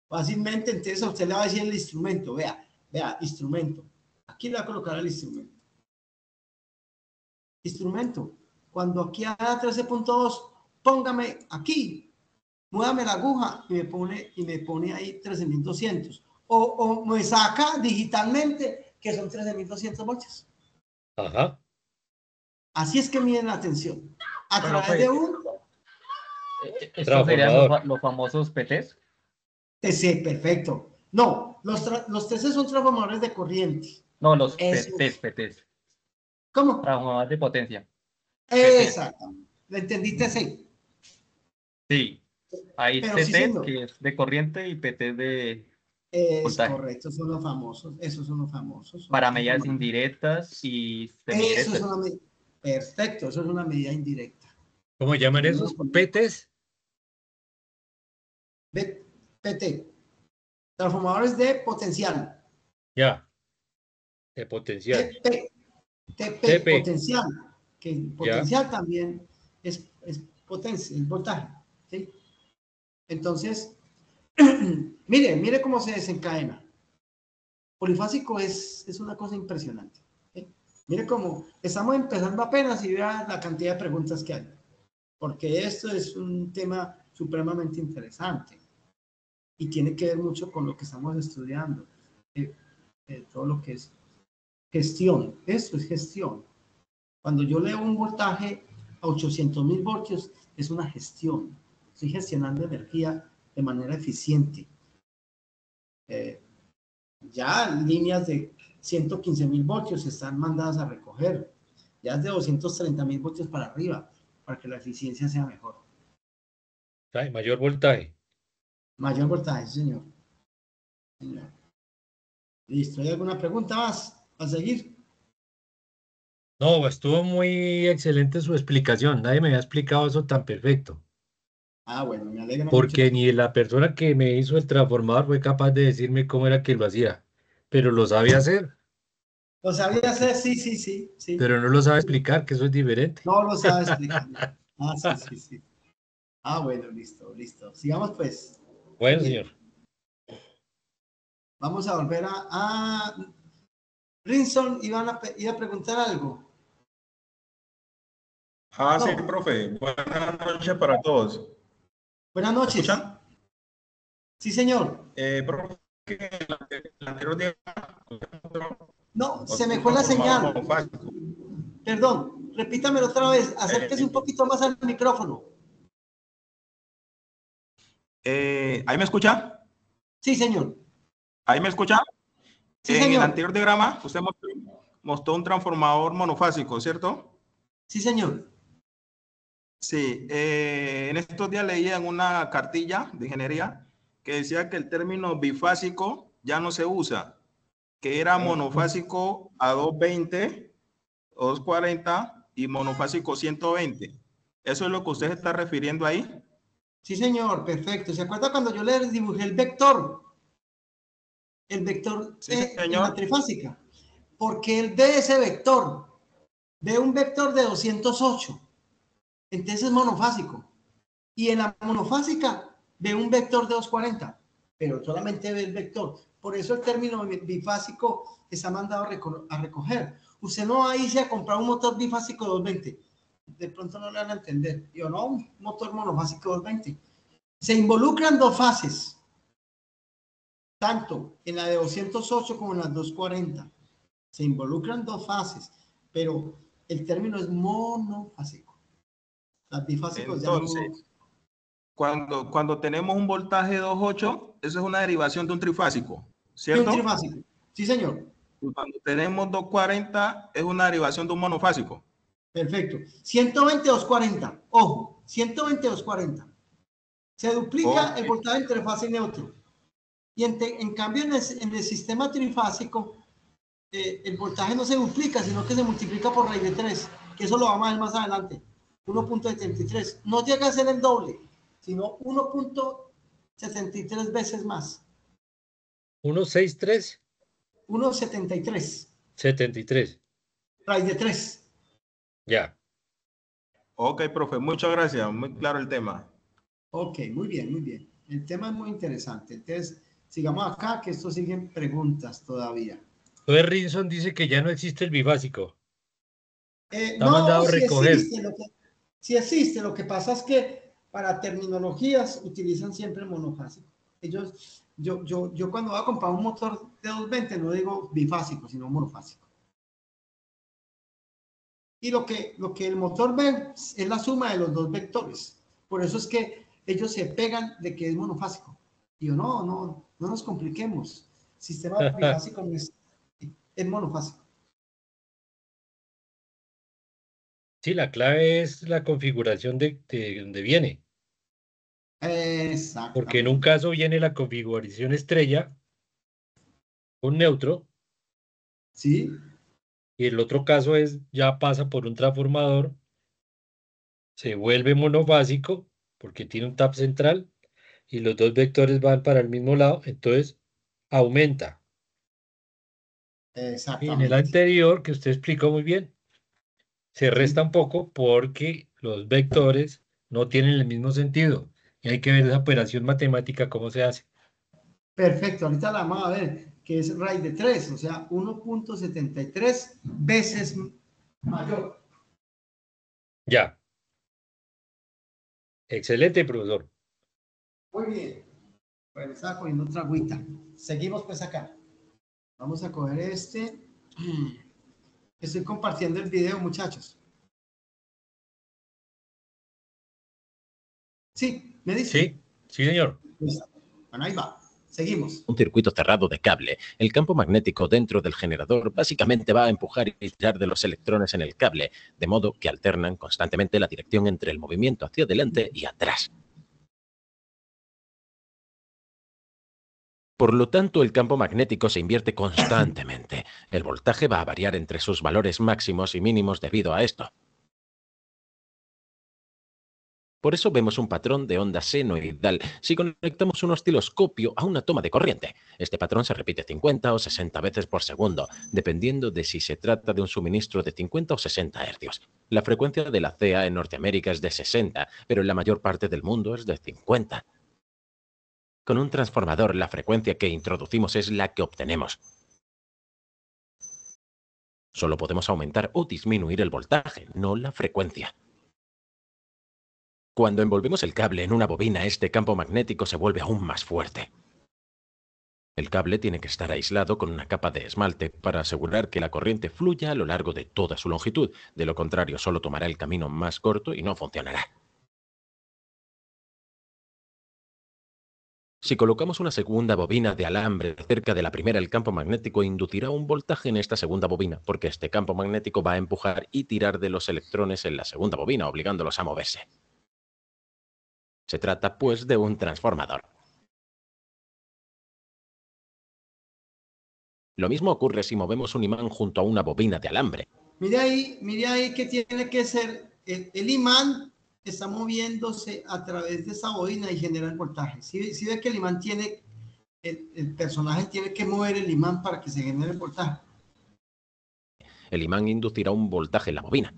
Fácilmente, entonces a usted le va a decir el instrumento. Vea, instrumento. Aquí le va a colocar el instrumento. Instrumento. Cuando aquí haga 13.2, póngame aquí, muévame la aguja y me pone ahí 13.200. O me saca digitalmente que son 13.200 voltios. Ajá. Así es que miden la tensión. A Bueno, través de un estos serían Transformador. los famosos PTs. TC, perfecto. No, los TC son transformadores de corriente. No, los Eso. PTs. ¿Cómo? Transformadores de potencia. Exacto. ¿Le entendí TC? Sí. Hay Pero sí, CTs señor. que es de corriente y PT de Es voltaje. correcto, esos son los famosos. Esos son los famosos. Para medidas indirectas y Eso es semidirectas. perfecto, eso es una medida indirecta. ¿Cómo llaman Yo no lo esos? conozco. ¿Petes? PT, transformadores de potencial. Ya. De potencial. TP, TP. potencial, que Ya. potencial también es potencia, es voltaje. ¿Sí? Entonces, mire cómo se desencadena. Polifásico es una cosa impresionante. ¿Sí? Mire cómo estamos empezando apenas y vea la cantidad de preguntas que hay. Porque esto es un tema supremamente interesante y tiene que ver mucho con lo que estamos estudiando. Todo lo que es gestión. Esto es gestión. Cuando yo leo un voltaje a 800.000 voltios, es una gestión. Estoy gestionando energía de manera eficiente. Ya líneas de 115.000 voltios están mandadas a recoger. Ya es de 230.000 voltios para arriba, para que la eficiencia sea mejor. Hay mayor voltaje. Mayor voltaje, señor. Listo. ¿Hay alguna pregunta más a seguir? No, estuvo muy excelente su explicación. Nadie me había explicado eso tan perfecto. Ah, bueno, me alegra mucho. Porque ni la persona que me hizo el transformador fue capaz de decirme cómo era que lo hacía. Pero lo sabía hacer. ¿Lo sabía hacer? Sí. Pero no lo sabe explicar, que eso es diferente. No lo sabe explicar. Ah, sí. Ah, bueno, listo. Sigamos pues. Muy Bueno, señor. bien. Vamos a volver a Rinson, iba a preguntar algo. Sí, No. profe. Buenas noches para todos. Buenas ¿Me noches. escuchan? Sí, señor. Profe, el anterior día No, se me fue la señal. Perdón, repítamelo otra vez. Acérquese un poquito más al micrófono. ¿Ahí me escucha? Sí, señor. ¿Ahí me escucha? Sí, En el señor. anterior diagrama, usted mostró un transformador monofásico, ¿cierto? Sí, señor. Sí. En estos días leía en una cartilla de ingeniería que decía que el término bifásico ya no se usa, que era monofásico a 220, 240 y monofásico 120. ¿Eso es lo que usted se está refiriendo ahí? Sí, señor. Perfecto. ¿Se acuerda cuando yo le dibujé el vector? El vector Sí, en la señor. trifásica. Porque él ve ese vector. Ve un vector de 208. Entonces es monofásico. Y en la monofásica ve un vector de 240, pero solamente ve el vector. Por eso el término bifásico está mandado a recoger. Usted no va a irse a comprar un motor bifásico 220. De pronto no le van a entender. Yo no, un motor monofásico 220. Se involucran dos fases, tanto en la de 208 como en las 240. Se involucran dos fases, pero el término es monofásico. Las bifásicos ya no. Entonces, cuando tenemos un voltaje 2.8, eso es una derivación de un trifásico, Es un ¿cierto? trifásico. Sí, señor. Y cuando tenemos 240, es una derivación de un monofásico. Perfecto. 120, 240. Ojo, 120, 240. Se duplica el voltaje entre fase y neutro. Y en cambio, en el sistema trifásico, el voltaje no se duplica, sino que se multiplica por raíz de 3, que eso lo vamos a ver más adelante. 1.73. No llega a ser el doble, sino 1.73 veces más. 163, 1.73. 73. Raíz de 3. Ya. Ok, profe, muchas gracias. Muy claro el tema. Ok, muy bien, muy bien. El tema es muy interesante. Entonces, sigamos acá, que esto siguen preguntas todavía. Entonces Rinson dice que ya no existe el bifásico. Está No, mandado a sí recoger. existe. Sí existe. Lo que pasa es que para terminologías utilizan siempre monofásico. Yo cuando voy a comprar un motor de 220 no digo bifásico, sino monofásico. Y lo que el motor ve es la suma de los dos vectores. Por eso es que ellos se pegan de que es monofásico. Y yo, no nos compliquemos. Sistema bifásico no es monofásico. Sí, la clave es la configuración de donde viene. Exactamente. Porque en un caso viene la configuración estrella con neutro. Sí. Y el otro caso es ya pasa por un transformador, se vuelve monofásico porque tiene un tap central y los dos vectores van para el mismo lado, entonces aumenta. Y en el Exactamente. anterior, que usted explicó muy bien, se resta un poco porque los vectores no tienen el mismo sentido. Y hay que ver esa operación matemática cómo se hace. Perfecto. Ahorita la vamos a ver, que es raíz de 3, o sea, 1.73 veces mayor. Ya. Excelente, profesor. Muy bien. Bueno, estaba cogiendo otra agüita. Seguimos pues acá. Vamos a coger este. Estoy compartiendo el video, muchachos. Sí, me dice. Sí, sí, señor. Bueno, ahí va. Seguimos. Un circuito cerrado de cable. El campo magnético dentro del generador básicamente va a empujar y tirar de los electrones en el cable, de modo que alternan constantemente la dirección entre el movimiento hacia adelante y atrás. Por lo tanto, el campo magnético se invierte constantemente. El voltaje va a variar entre sus valores máximos y mínimos debido a esto. Por eso vemos un patrón de onda senoidal si conectamos un osciloscopio a una toma de corriente. Este patrón se repite 50 o 60 veces por segundo, dependiendo de si se trata de un suministro de 50 o 60 hercios. La frecuencia de la CA en Norteamérica es de 60, pero en la mayor parte del mundo es de 50. Con un transformador, la frecuencia que introducimos es la que obtenemos. Solo podemos aumentar o disminuir el voltaje, no la frecuencia. Cuando envolvemos el cable en una bobina, este campo magnético se vuelve aún más fuerte. El cable tiene que estar aislado con una capa de esmalte para asegurar que la corriente fluya a lo largo de toda su longitud. De lo contrario, solo tomará el camino más corto y no funcionará. Si colocamos una segunda bobina de alambre cerca de la primera, el campo magnético inducirá un voltaje en esta segunda bobina, porque este campo magnético va a empujar y tirar de los electrones en la segunda bobina, obligándolos a moverse. Se trata, pues, de un transformador. Lo mismo ocurre si movemos un imán junto a una bobina de alambre. Mire ahí que tiene que ser, el imán está moviéndose a través de esa bobina y genera el voltaje. Si ve que el imán tiene, el personaje tiene que mover el imán para que se genere el voltaje. El imán inducirá un voltaje en la bobina.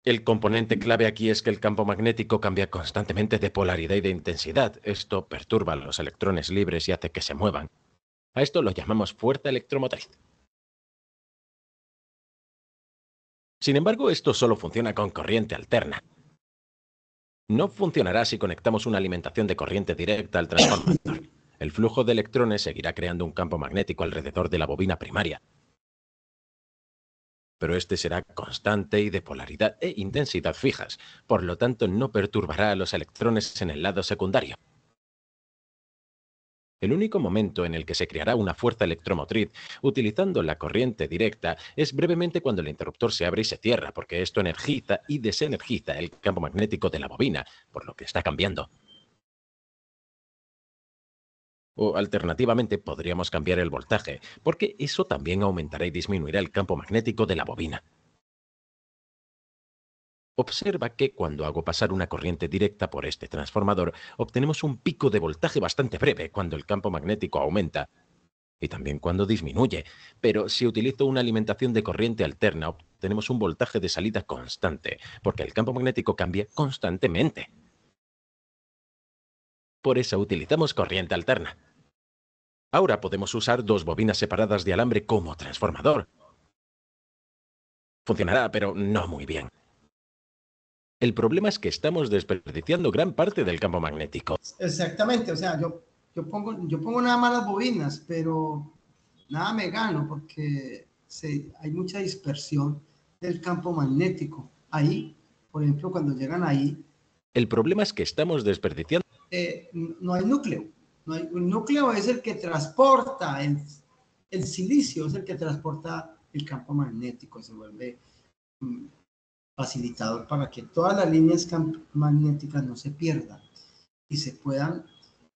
El componente clave aquí es que el campo magnético cambia constantemente de polaridad y de intensidad. Esto perturba a los electrones libres y hace que se muevan. A esto lo llamamos fuerza electromotriz. Sin embargo, esto solo funciona con corriente alterna. No funcionará si conectamos una alimentación de corriente directa al transformador. El flujo de electrones seguirá creando un campo magnético alrededor de la bobina primaria. Pero este será constante y de polaridad e intensidad fijas, por lo tanto no perturbará a los electrones en el lado secundario. El único momento en el que se creará una fuerza electromotriz utilizando la corriente directa es brevemente cuando el interruptor se abre y se cierra, porque esto energiza y desenergiza el campo magnético de la bobina, por lo que está cambiando. O alternativamente podríamos cambiar el voltaje, porque eso también aumentará y disminuirá el campo magnético de la bobina. Observa que cuando hago pasar una corriente directa por este transformador, obtenemos un pico de voltaje bastante breve cuando el campo magnético aumenta y también cuando disminuye. Pero si utilizo una alimentación de corriente alterna, obtenemos un voltaje de salida constante, porque el campo magnético cambia constantemente. Por eso utilizamos corriente alterna. Ahora podemos usar dos bobinas separadas de alambre como transformador. Funcionará, pero no muy bien. El problema es que estamos desperdiciando gran parte del campo magnético. Exactamente, o sea, yo pongo nada más las bobinas, pero nada me gano porque hay mucha dispersión del campo magnético. Ahí, por ejemplo, cuando llegan ahí, El problema es que estamos desperdiciando. no hay núcleo. El núcleo es el que transporta, el silicio es el que transporta el campo magnético, se vuelve facilitador para que todas las líneas magnéticas no se pierdan y se puedan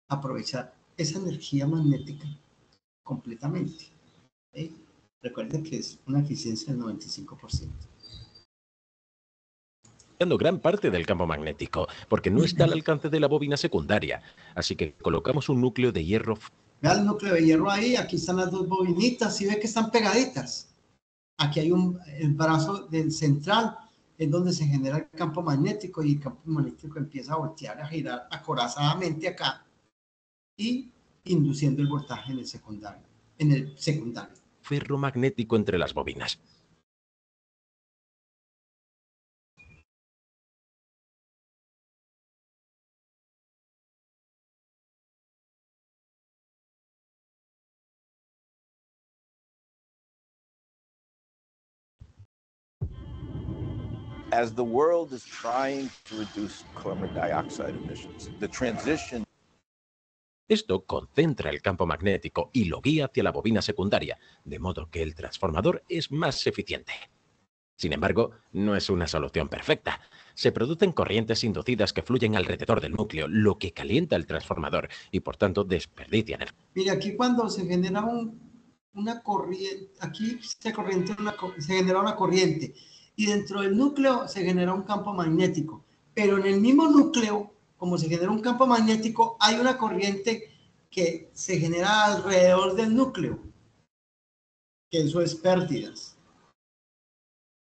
aprovechar esa energía magnética completamente. Recuerden que es una eficiencia del 95%. Gran parte del campo magnético, porque no está al alcance de la bobina secundaria. Así que colocamos un núcleo de hierro. Vea el núcleo de hierro ahí, aquí están las dos bobinitas, y ve que están pegaditas. Aquí hay el brazo del central, es donde se genera el campo magnético y el campo magnético empieza a voltear, a girar acorazadamente acá y induciendo el voltaje en el secundario. Ferromagnético entre las bobinas. As the world is trying to reduce carbon dioxide emissions, the transition. Esto concentra el campo magnético y lo guía hacia la bobina secundaria, de modo que el transformador es más eficiente. Sin embargo, no es una solución perfecta. Se producen corrientes inducidas que fluyen alrededor del núcleo, lo que calienta el transformador y por tanto desperdicia energía. Mire, aquí cuando se genera una corriente, aquí se genera una corriente y dentro del núcleo se genera un campo magnético, pero en el mismo núcleo, como se genera un campo magnético, hay una corriente que se genera alrededor del núcleo, que eso es pérdidas.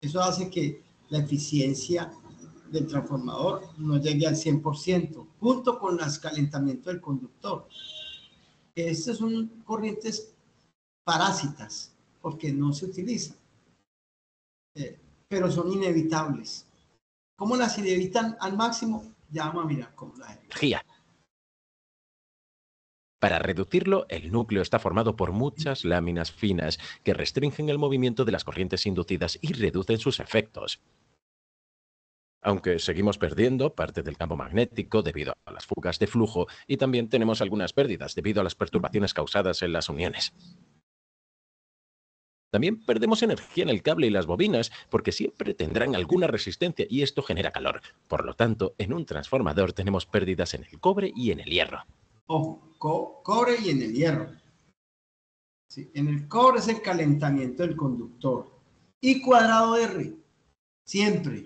Eso hace que la eficiencia del transformador no llegue al 100%, junto con el calentamiento del conductor. Estas son corrientes parásitas, porque no se utilizan, pero son inevitables. ¿Cómo las evitan al máximo? Ya vamos a mirar cómo las energía. Para reducirlo, el núcleo está formado por muchas láminas finas que restringen el movimiento de las corrientes inducidas y reducen sus efectos. Aunque seguimos perdiendo parte del campo magnético debido a las fugas de flujo y también tenemos algunas pérdidas debido a las perturbaciones causadas en las uniones. También perdemos energía en el cable y las bobinas porque siempre tendrán alguna resistencia y esto genera calor. Por lo tanto, en un transformador tenemos pérdidas en el cobre y en el hierro. Ojo, cobre y en el hierro. Sí, en el cobre es el calentamiento del conductor. Y cuadrado R, siempre.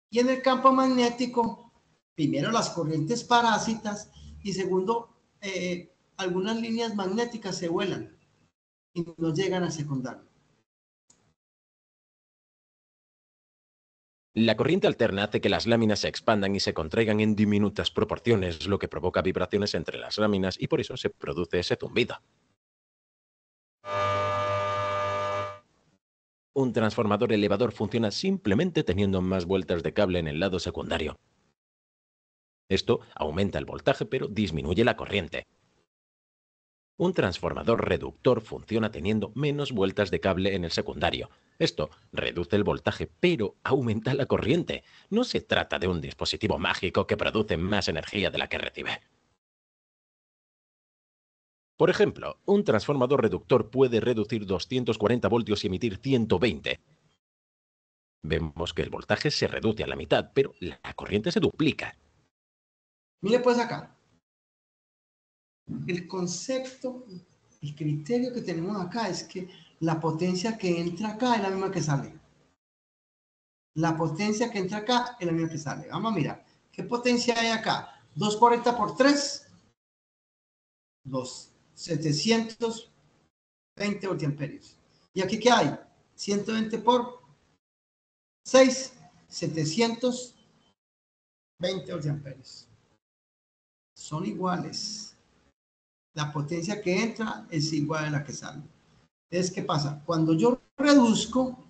Y en el campo magnético, primero las corrientes parásitas y segundo, algunas líneas magnéticas se vuelan y no llegan al secundario. La corriente alterna hace que las láminas se expandan y se contraigan en diminutas proporciones, lo que provoca vibraciones entre las láminas y por eso se produce ese zumbido. Un transformador elevador funciona simplemente teniendo más vueltas de cable en el lado secundario. Esto aumenta el voltaje pero disminuye la corriente. Un transformador reductor funciona teniendo menos vueltas de cable en el secundario. Esto reduce el voltaje, pero aumenta la corriente. No se trata de un dispositivo mágico que produce más energía de la que recibe. Por ejemplo, un transformador reductor puede reducir 240 voltios y emitir 120. Vemos que el voltaje se reduce a la mitad, pero la corriente se duplica. Mire pues acá. El concepto, el criterio que tenemos acá es que la potencia que entra acá es la misma que sale. La potencia que entra acá es la misma que sale. Vamos a mirar. ¿Qué potencia hay acá? 240 por 3. 720 voltiamperios. ¿Y aquí qué hay? 120 por 6. 720 voltiamperios. Son iguales. La potencia que entra es igual a la que sale. Entonces, ¿qué pasa? Cuando yo reduzco,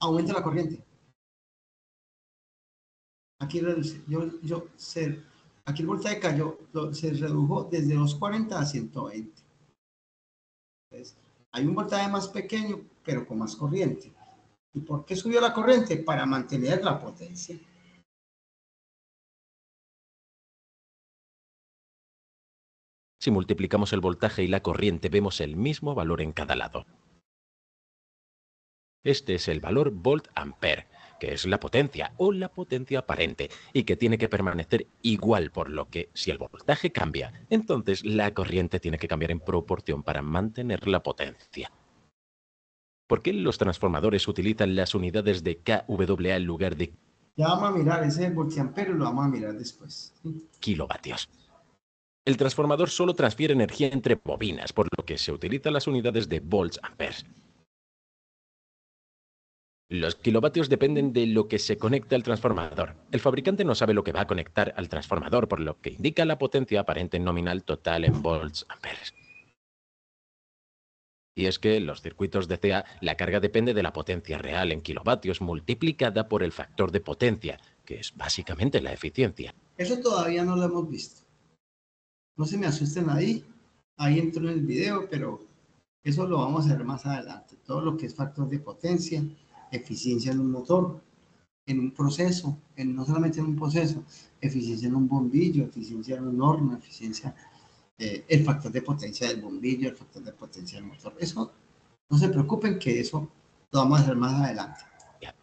aumenta la corriente. Aquí reduce. Aquí el voltaje cayó, se redujo desde 240 a 120. Entonces, hay un voltaje más pequeño, pero con más corriente. ¿Y por qué subió la corriente? Para mantener la potencia. Si multiplicamos el voltaje y la corriente, vemos el mismo valor en cada lado. Este es el valor volt-ampere, que es la potencia o la potencia aparente, y que tiene que permanecer igual, por lo que si el voltaje cambia, entonces la corriente tiene que cambiar en proporción para mantener la potencia. ¿Por qué los transformadores utilizan las unidades de kVA en lugar de Ya vamos a mirar, ese es el voltiamperio, lo vamos a mirar después. ¿Sí? kilovatios? El transformador solo transfiere energía entre bobinas, por lo que se utilizan las unidades de volts-amperes. Los kilovatios dependen de lo que se conecta al transformador. El fabricante no sabe lo que va a conectar al transformador, por lo que indica la potencia aparente nominal total en volts-amperes. Y es que en los circuitos de CA la carga depende de la potencia real en kilovatios multiplicada por el factor de potencia, que es básicamente la eficiencia. Eso todavía no lo hemos visto. No se me asusten ahí. Ahí entro en el video, pero eso lo vamos a ver más adelante. Todo lo que es factor de potencia, eficiencia en un motor, en un proceso, no solamente en un proceso, eficiencia en un bombillo, eficiencia en un horno, eficiencia, el factor de potencia del bombillo, el factor de potencia del motor. Eso, no se preocupen que eso lo vamos a hacer más adelante.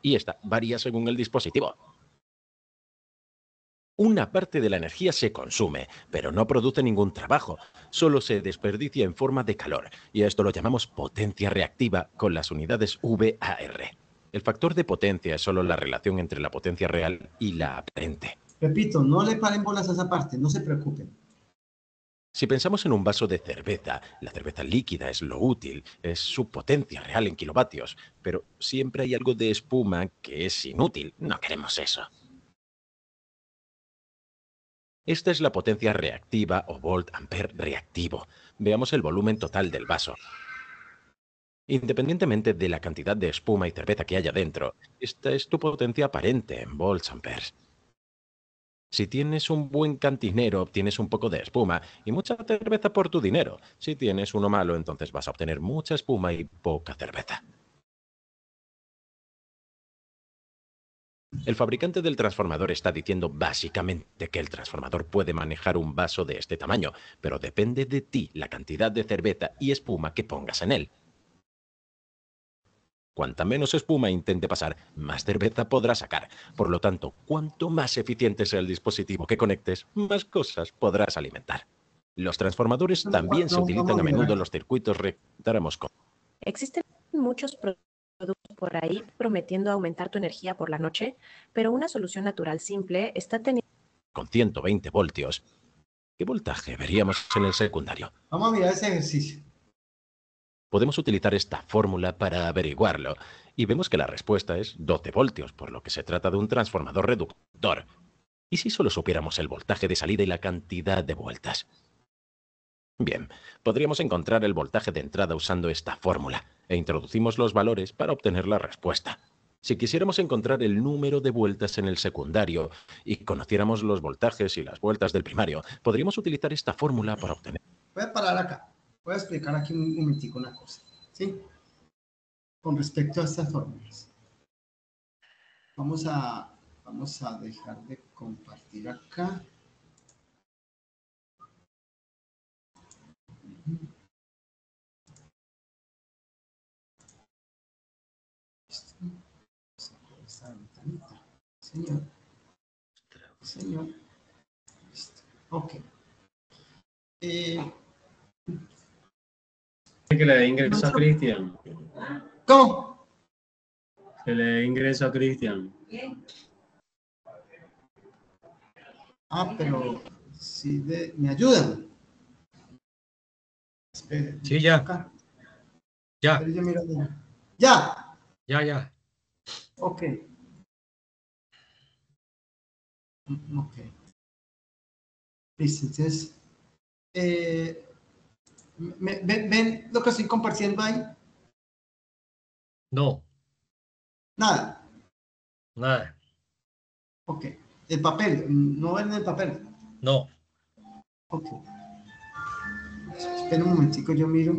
Y esta varía según el dispositivo. Una parte de la energía se consume, pero no produce ningún trabajo, solo se desperdicia en forma de calor, y a esto lo llamamos potencia reactiva con las unidades VAR. El factor de potencia es solo la relación entre la potencia real y la aparente. Repito, no le paren bolas a esa parte, no se preocupen. Si pensamos en un vaso de cerveza, la cerveza líquida es lo útil, es su potencia real en kilovatios, pero siempre hay algo de espuma que es inútil, no queremos eso. Esta es la potencia reactiva o volt-ampere reactivo. Veamos el volumen total del vaso. Independientemente de la cantidad de espuma y cerveza que haya dentro, esta es tu potencia aparente en volts-amperes. Si tienes un buen cantinero, obtienes un poco de espuma y mucha cerveza por tu dinero. Si tienes uno malo, entonces vas a obtener mucha espuma y poca cerveza. El fabricante del transformador está diciendo básicamente que el transformador puede manejar un vaso de este tamaño, pero depende de ti la cantidad de cerveza y espuma que pongas en él. Cuanta menos espuma intente pasar, más cerveza podrá sacar. Por lo tanto, cuanto más eficiente sea el dispositivo que conectes, más cosas podrás alimentar. Los transformadores también se utilizan a menudo en los circuitos rectángulos. Existen muchos productos por ahí prometiendo aumentar tu energía por la noche, pero una solución natural simple está teniendo... Con 120 voltios. ¿Qué voltaje veríamos en el secundario? Vamos a mirar ese ejercicio. Podemos utilizar esta fórmula para averiguarlo y vemos que la respuesta es 12 voltios, por lo que se trata de un transformador reductor. ¿Y si solo supiéramos el voltaje de salida y la cantidad de vueltas? Bien, podríamos encontrar el voltaje de entrada usando esta fórmula e introducimos los valores para obtener la respuesta. Si quisiéramos encontrar el número de vueltas en el secundario y conociéramos los voltajes y las vueltas del primario, podríamos utilizar esta fórmula para obtener. Voy a parar acá. Voy a explicar aquí un momentico una cosa, ¿sí? Con respecto a estas fórmulas. Vamos a dejar de compartir acá. Esta ventanita. Señor. Señor. Ok. Que le dé ingreso a Cristian. ¿Cómo? Que le dé ingreso a Cristian. Ah, pero si me ayudan. Esperen. Sí, ya. Acá. Ya. Pero yo miro allá. Ya. Ya. Ok. Ok. Listo, entonces. ¿Ven lo que estoy compartiendo ahí? No, Nada. nada. Ok. El papel. ¿No ven el papel? No. Ok. Espera un momentico, yo miro.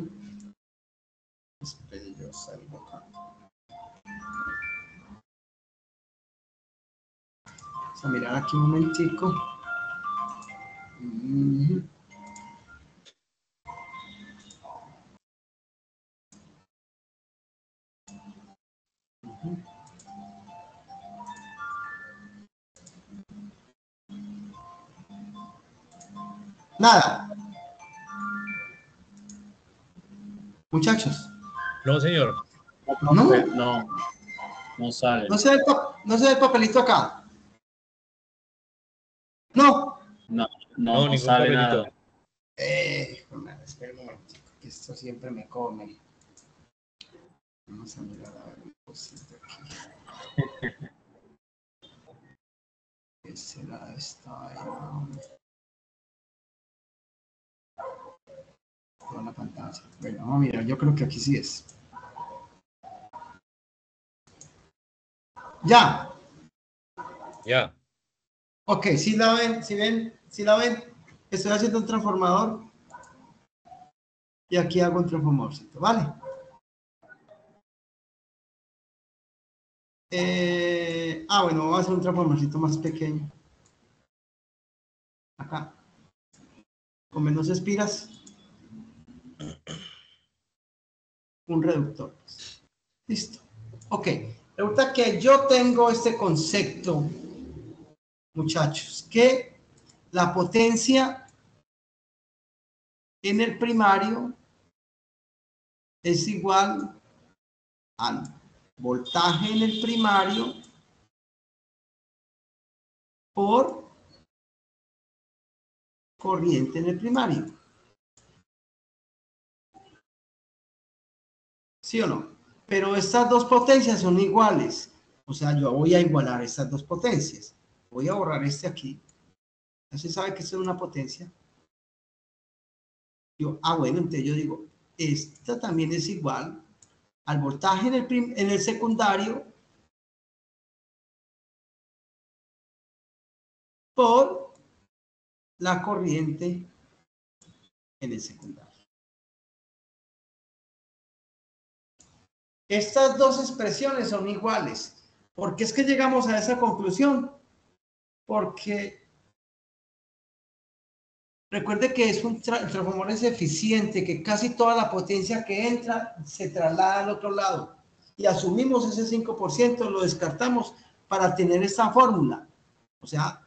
Espera, yo salgo acá. Vamos a mirar aquí un momentico. Nada. Muchachos. No, señor. No sale. ¿No se ve el papelito acá? No. No ningún sale papelito. nada. Espera un momentico, que esto siempre me come. Vamos a mirar a ver un cosito aquí. ¿Qué será esta vaina? Toda la pantalla. Bueno, vamos a mirar, yo creo que aquí sí es. Ya. Ya. Ok, si la ven, si la ven, estoy haciendo un transformador y aquí hago un transformadorcito, ¿vale? Bueno, vamos a hacer un transformadorcito más pequeño. Acá. Con menos espiras. Un reductor. Listo. Ok. Resulta que yo tengo este concepto, muchachos, que la potencia en el primario es igual al voltaje en el primario por corriente en el primario. ¿Sí o no? Pero estas dos potencias son iguales. O sea, yo voy a igualar estas dos potencias. Voy a borrar este aquí. ¿Ya se sabe que esto es una potencia? Bueno, entonces yo digo, esta también es igual al voltaje en el secundario por la corriente en el secundario. Estas dos expresiones son iguales. ¿Por qué es que llegamos a esa conclusión? Porque recuerde que es el transformador es eficiente, que casi toda la potencia que entra se traslada al otro lado. Y asumimos ese 5%, lo descartamos para tener esta fórmula. O sea,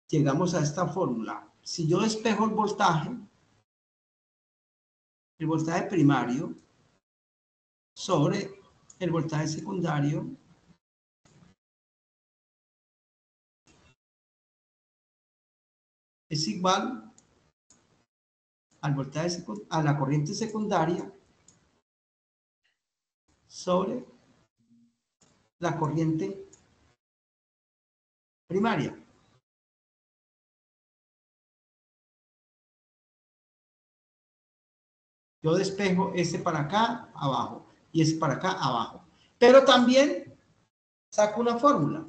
llegamos a esta fórmula. Si yo despejo el voltaje primario sobre el voltaje secundario, es igual al voltaje a la corriente secundaria sobre la corriente primaria. Yo despejo este para acá, abajo, y este para acá, abajo. Pero también saco una fórmula.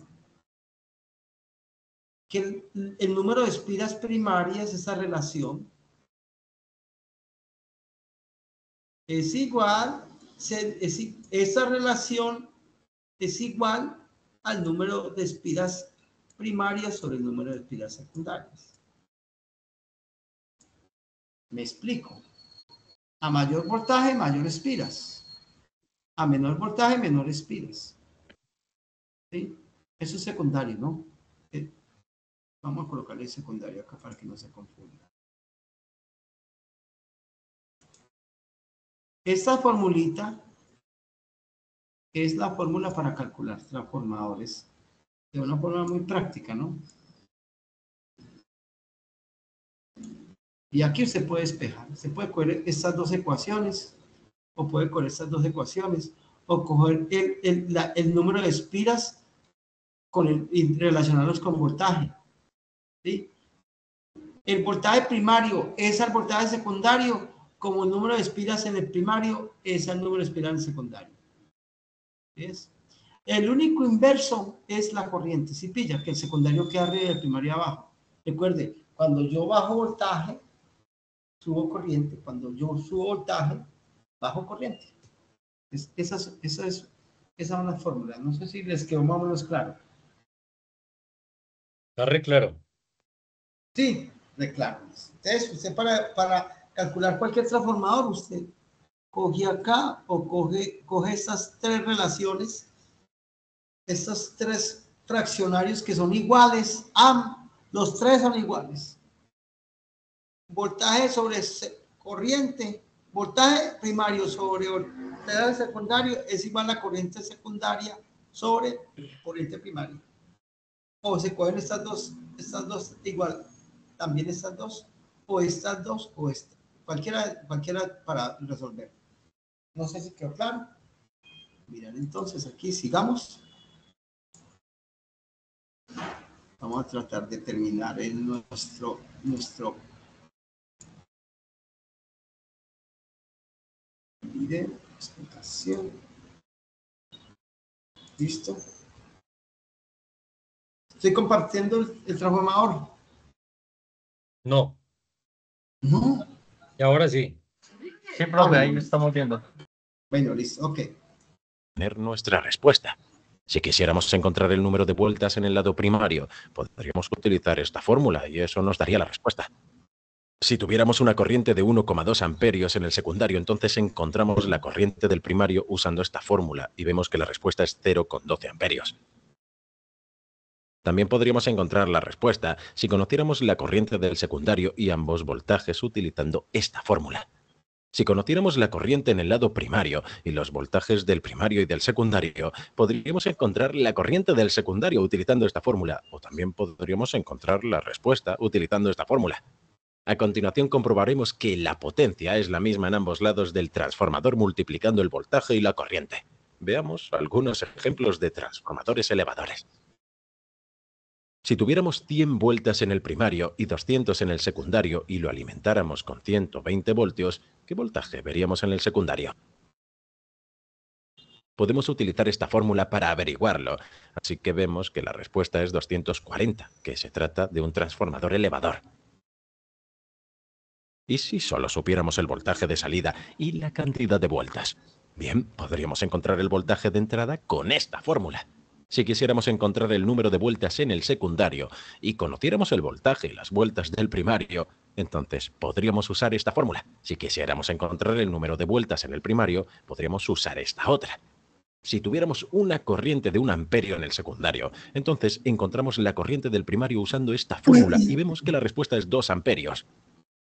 Que el número de espiras primarias, esa relación, es igual, esa relación es igual al número de espiras primarias sobre el número de espiras secundarias. Me explico. A mayor voltaje, mayor espiras. A menor voltaje, menor espiras. ¿Sí? Eso es secundario, ¿no? Vamos a colocarle secundario acá para que no se confunda. Esta formulita es la fórmula para calcular transformadores de una forma muy práctica, ¿no? Y aquí usted puede despejar. Se puede coger estas dos ecuaciones, o puede coger estas dos ecuaciones, o coger el número de espiras y relacionarlos con voltaje. ¿Sí? El voltaje primario es al voltaje secundario, como el número de espiras en el primario es al número de espiras en el secundario. ¿Ves? El único inverso es la corriente. Si pilla que el secundario queda arriba y el primario abajo. Recuerde, cuando yo bajo voltaje, subo corriente. Cuando yo subo voltaje, bajo corriente. Esa es una fórmula. No sé si les quedó más o menos claro. Está re claro. Sí, de claro. Entonces, usted para calcular cualquier transformador, usted coge acá o coge estas tres relaciones, estos tres fraccionarios que son iguales, los tres son iguales. Voltaje sobre corriente, voltaje primario sobre voltaje secundario es igual a corriente secundaria sobre corriente primaria. O se cogen estas dos igual, también estas dos, o esta. Cualquiera para resolver. No sé si quedó claro. Miren, entonces aquí sigamos. Vamos a tratar de terminar en nuestro video, explicación. ¿Listo? Estoy compartiendo el transformador. No. No. Y ahora sí. Sí, profe, ahí lo estamos viendo. Bueno, listo, ok. Tener nuestra respuesta. Si quisiéramos encontrar el número de vueltas en el lado primario, podríamos utilizar esta fórmula y eso nos daría la respuesta. Si tuviéramos una corriente de 1,2 amperios en el secundario, entonces encontramos la corriente del primario usando esta fórmula y vemos que la respuesta es 0,12 amperios. También podríamos encontrar la respuesta si conociéramos la corriente del secundario y ambos voltajes utilizando esta fórmula. Si conociéramos la corriente en el lado primario y los voltajes del primario y del secundario, podríamos encontrar la corriente del secundario utilizando esta fórmula, o también podríamos encontrar la respuesta utilizando esta fórmula. A continuación comprobaremos que la potencia es la misma en ambos lados del transformador multiplicando el voltaje y la corriente. Veamos algunos ejemplos de transformadores elevadores. Si tuviéramos 100 vueltas en el primario y 200 en el secundario y lo alimentáramos con 120 voltios, ¿qué voltaje veríamos en el secundario? Podemos utilizar esta fórmula para averiguarlo, así que vemos que la respuesta es 240, que se trata de un transformador elevador. ¿Y si solo supiéramos el voltaje de salida y la cantidad de vueltas? Bien, podríamos encontrar el voltaje de entrada con esta fórmula. Si quisiéramos encontrar el número de vueltas en el secundario y conociéramos el voltaje y las vueltas del primario, entonces podríamos usar esta fórmula. Si quisiéramos encontrar el número de vueltas en el primario, podríamos usar esta otra. Si tuviéramos una corriente de 1 amperio en el secundario, entonces encontramos la corriente del primario usando esta fórmula y vemos que la respuesta es 2 amperios.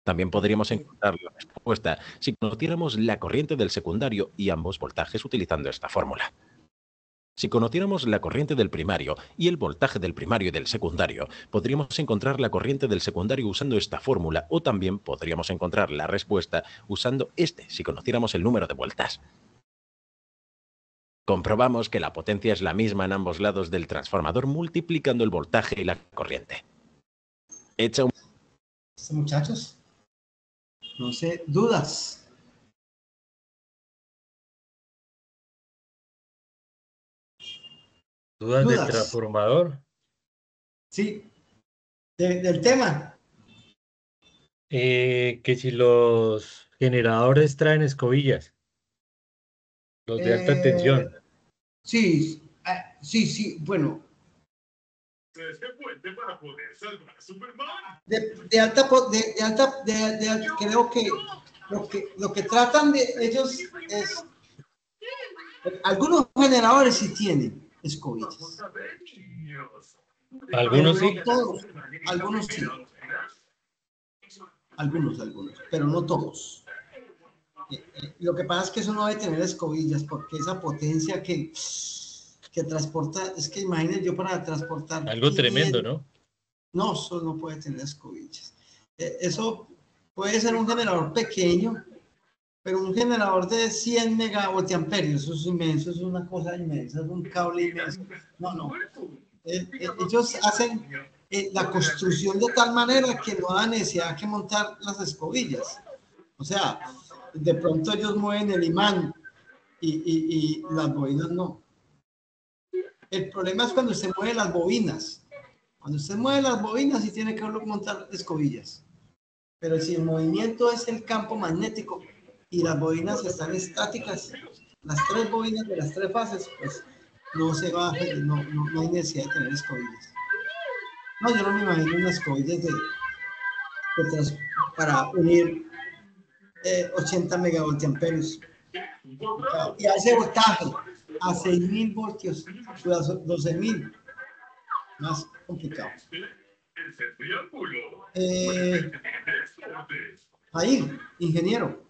También podríamos encontrar la respuesta si conociéramos la corriente del secundario y ambos voltajes utilizando esta fórmula. Si conociéramos la corriente del primario y el voltaje del primario y del secundario, podríamos encontrar la corriente del secundario usando esta fórmula o también podríamos encontrar la respuesta usando si conociéramos el número de vueltas. Comprobamos que la potencia es la misma en ambos lados del transformador multiplicando el voltaje y la corriente. Hecha un... Muchachos, no sé, dudas. ¿Dudas del ¿Dudas? transformador? Sí, del tema. Que si los generadores traen escobillas, los de alta tensión. Sí, sí, bueno. De alta, creo que lo que tratan de ellos es, algunos generadores sí tienen escobillas. Pero Algunos no sí. todos, algunos sí. Algunos, pero no todos. Lo que pasa es que eso no debe tener escobillas, porque esa potencia que transporta, es que imaginen yo para transportar Algo 500, tremendo, ¿no? no, eso no puede tener escobillas. Eso puede ser un generador pequeño, pero un generador de 100 megavoltiamperios, eso es inmenso, es una cosa inmensa, es un cable inmenso. No. Ellos hacen la construcción de tal manera que no da necesidad que montar las escobillas. O sea, de pronto ellos mueven el imán y las bobinas no. El problema es cuando se mueven las bobinas. Cuando usted mueve las bobinas sí tiene que montar escobillas. Pero si el movimiento es el campo magnético y las bobinas están estáticas, las tres bobinas de las tres fases, pues no se va, no hay necesidad de tener escobillas. No, yo no me imagino unas escobillas para unir 80 megavoltiamperios. Y a ese voltaje, a 6.000 voltios, a 12.000, más complicado. Ahí, ingeniero.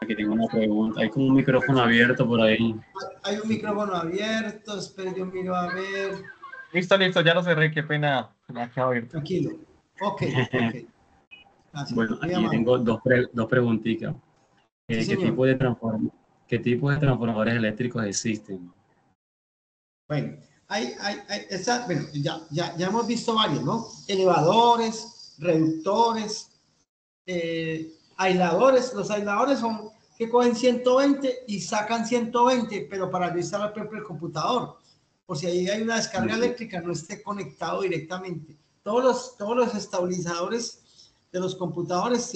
Aquí tengo una pregunta. Hay como un micrófono abierto por ahí. Hay un micrófono abierto, espero yo miro a ver. Listo, ya lo cerré, qué pena. Se me ha quedado abierto. Tranquilo. Ok. Gracias. Bueno, Muy aquí amable. tengo dos preguntitas. Sí, ¿Qué señor. qué tipo de transformadores eléctricos existen? Bueno, bueno, ya hemos visto varios, ¿no? Elevadores, reductores, aisladores. Los aisladores son que cogen 120 y sacan 120, pero para yo instalar, por ejemplo, el computador, por si ahí hay una descarga eléctrica, no esté conectado directamente. Todos los estabilizadores de los computadores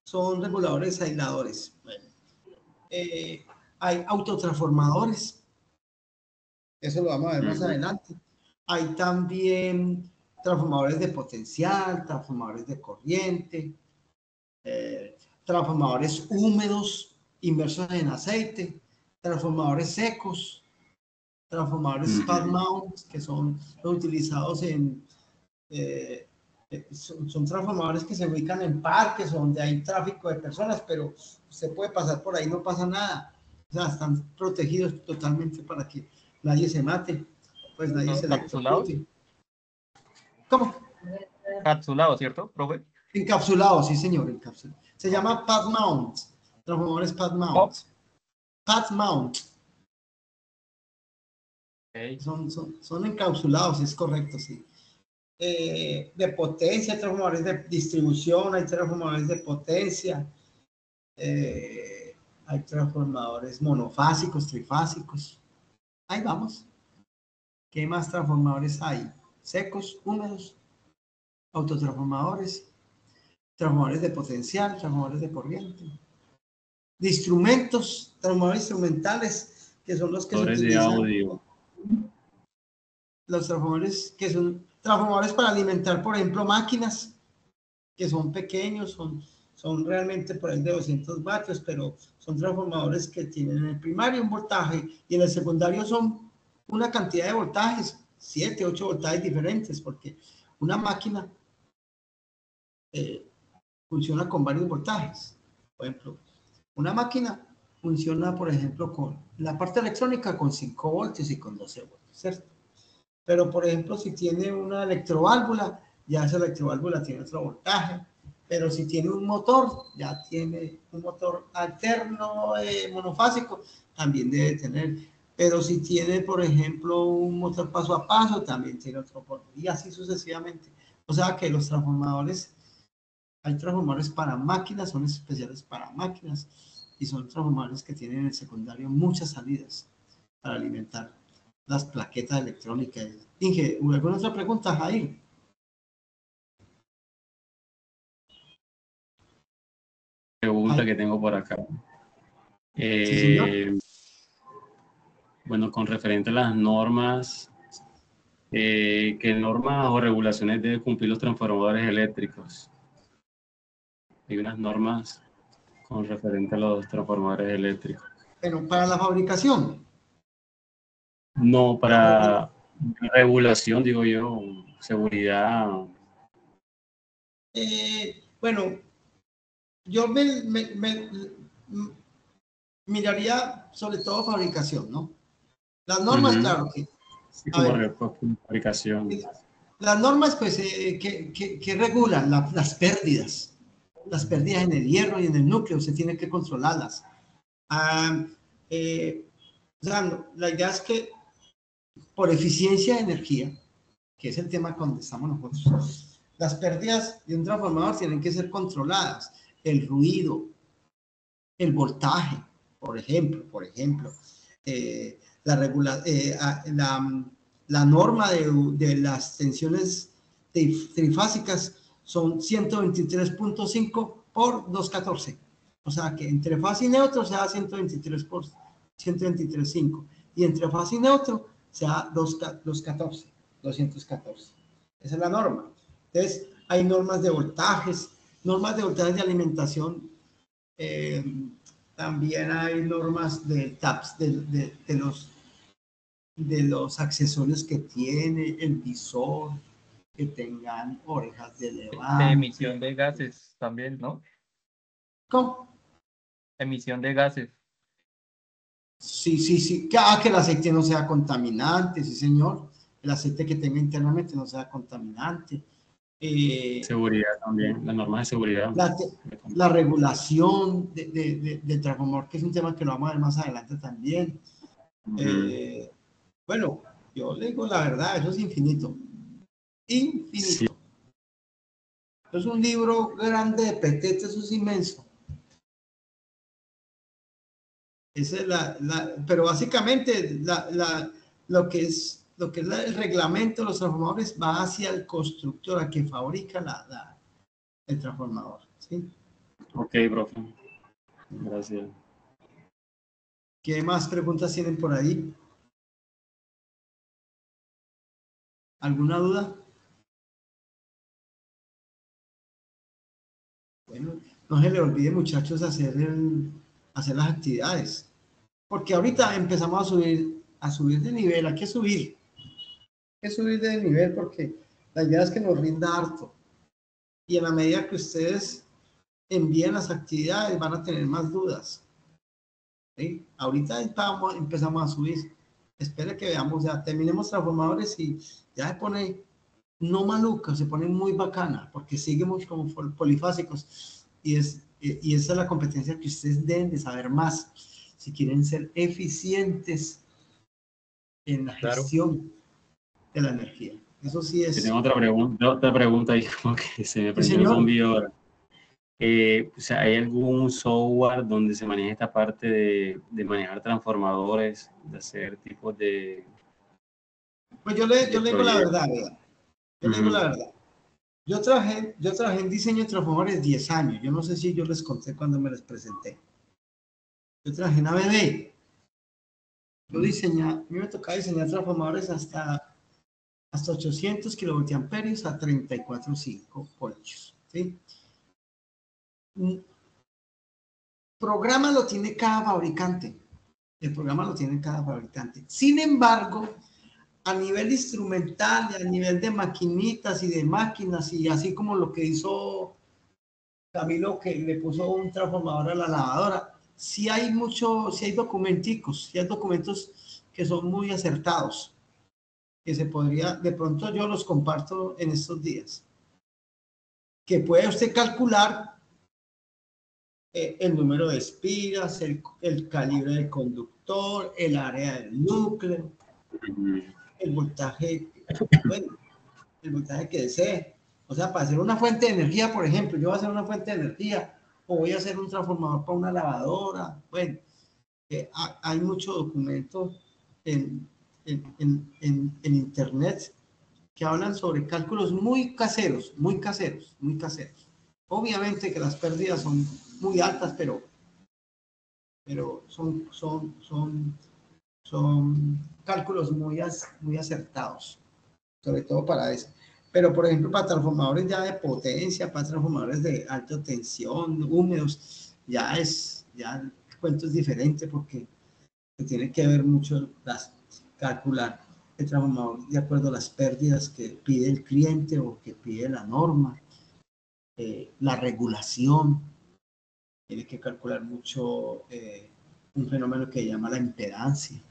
son reguladores aisladores. Bueno, hay autotransformadores, eso lo vamos a ver más adelante. Hay también transformadores de potencial, transformadores de corriente, transformadores húmedos inmersos en aceite, transformadores secos, transformadores pad mount, que son los utilizados son transformadores que se ubican en parques donde hay tráfico de personas, pero usted puede pasar por ahí, no pasa nada. O sea, están protegidos totalmente para que nadie se mate, pues nadie se electrocute. ¿Cómo? Encapsulado, ¿cierto, profe? Encapsulado, sí, señor, encapsulado. Se llama pad mount, transformadores pad mount. Pad mount. Okay. Son encapsulados, es correcto, sí. De potencia, hay transformadores de distribución, hay transformadores de potencia, hay transformadores monofásicos, trifásicos. Ahí vamos. ¿Qué más transformadores hay? Secos, húmedos, autotransformadores, transformadores de potencial, transformadores de corriente, de instrumentos, transformadores instrumentales, que son los que se utilizan. Los transformadores que son transformadores para alimentar, por ejemplo, máquinas que son pequeños, son realmente por ahí de 200 vatios, pero son transformadores que tienen en el primario un voltaje y en el secundario son una cantidad de voltajes, 7, 8 voltajes diferentes, porque una máquina funciona con varios voltajes. Por ejemplo, una máquina funciona, por ejemplo, con la parte electrónica con 5 voltios y con 12 voltios, ¿cierto? Pero, por ejemplo, si tiene una electroválvula, ya esa electroválvula tiene otro voltaje. Pero si tiene un motor, ya tiene un motor alterno monofásico, también debe tener. Pero si tiene, por ejemplo, un motor paso a paso, también tiene otro voltaje. Y así sucesivamente. O sea que los transformadores, hay transformadores para máquinas, son especiales para máquinas. Y son transformadores que tienen en el secundario muchas salidas. para alimentar las plaquetas electrónicas. Inge, ¿alguna otra pregunta, Jair? Pregunta que tengo por acá. Sí, señor. Bueno, con referente a las normas, ¿qué normas o regulaciones deben cumplir los transformadores eléctricos? Hay unas normas con referente a los transformadores eléctricos. Bueno, para la fabricación. No, para regulación, digo yo, seguridad. Bueno, yo miraría sobre todo fabricación, ¿no? Las normas, claro que... Sí, como fabricación. Las normas, pues, que regulan las pérdidas en el hierro y en el núcleo, se tiene que controlarlas. O sea, la idea es que por eficiencia de energía, que es el tema con donde estamos nosotros, las pérdidas de un transformador tienen que ser controladas. El ruido, el voltaje, por ejemplo, la norma de las tensiones trifásicas son 123.5 por 214. O sea que entre fase y neutro se da 123 por 123.5 y entre fase y neutro se da 214. Esa es la norma. Entonces, hay normas de voltajes de alimentación. También hay normas de TAPS, de los accesorios que tiene el visor, que tengan orejas de levante. De emisión de gases también, ¿no? ¿Cómo? Emisión de gases. Sí. Que el aceite no sea contaminante, sí, señor. El aceite que tenga internamente no sea contaminante. Seguridad también, las normas de seguridad. La regulación del transformador, que es un tema que lo vamos a ver más adelante también. Bueno, yo le digo la verdad, eso es infinito. Sí. Es un libro grande de petete, eso es inmenso. Pero básicamente lo que es el reglamento de los transformadores va hacia el constructor, a que fabrica el transformador. ¿Sí? Ok, profe. Gracias. ¿Qué más preguntas tienen por ahí? ¿Alguna duda? Bueno, no se le olvide, muchachos, hacer las actividades. Porque ahorita empezamos a subir de nivel, hay que subir. Hay que subir de nivel porque la idea es que nos rinda harto. Y en la medida que ustedes envíen las actividades, van a tener más dudas. ¿Sí? Ahorita empezamos a subir. Espere que veamos, ya terminemos transformadores y ya se pone no maluca, se pone muy bacana, porque seguimos como polifásicos y esa es la competencia que ustedes deben de saber más si quieren ser eficientes en la gestión de la energía. Eso sí es. Tengo otra pregunta ahí, como que se me prendió el bombillo ahora. O sea, ¿hay algún software donde se maneja esta parte de manejar transformadores, de hacer tipos de... Pues yo le digo la verdad, ¿verdad? Yo le digo la verdad. Yo trabajé en diseño de transformadores 10 años. Yo no sé si yo les conté cuando me les presenté. Yo trabajé en ABB. A mí me tocaba diseñar transformadores hasta 800 kilovoltiamperios a 34.5 voltios. ¿Sí? Programa lo tiene cada fabricante. El programa lo tiene cada fabricante. Sin embargo, a nivel instrumental y a nivel de maquinitas y de máquinas, y así como lo que hizo Camilo, que le puso un transformador a la lavadora, sí hay documentos que son muy acertados, que se podría, de pronto yo los comparto en estos días, que puede usted calcular el número de espiras, el calibre del conductor, el área del núcleo, el voltaje, el voltaje que desee. O sea, para hacer una fuente de energía, por ejemplo, yo voy a hacer una fuente de energía o voy a hacer un transformador para una lavadora. Bueno, hay mucho documento en internet que hablan sobre cálculos muy caseros, muy caseros, muy caseros. Obviamente que las pérdidas son muy altas, pero son cálculos muy acertados, sobre todo para eso. Pero, por ejemplo, para transformadores ya de potencia, para transformadores de alta tensión, húmedos, ya el cuento es diferente porque se tiene que ver mucho calcular el transformador de acuerdo a las pérdidas que pide el cliente o que pide la norma, la regulación. Tiene que calcular mucho un fenómeno que se llama la impedancia,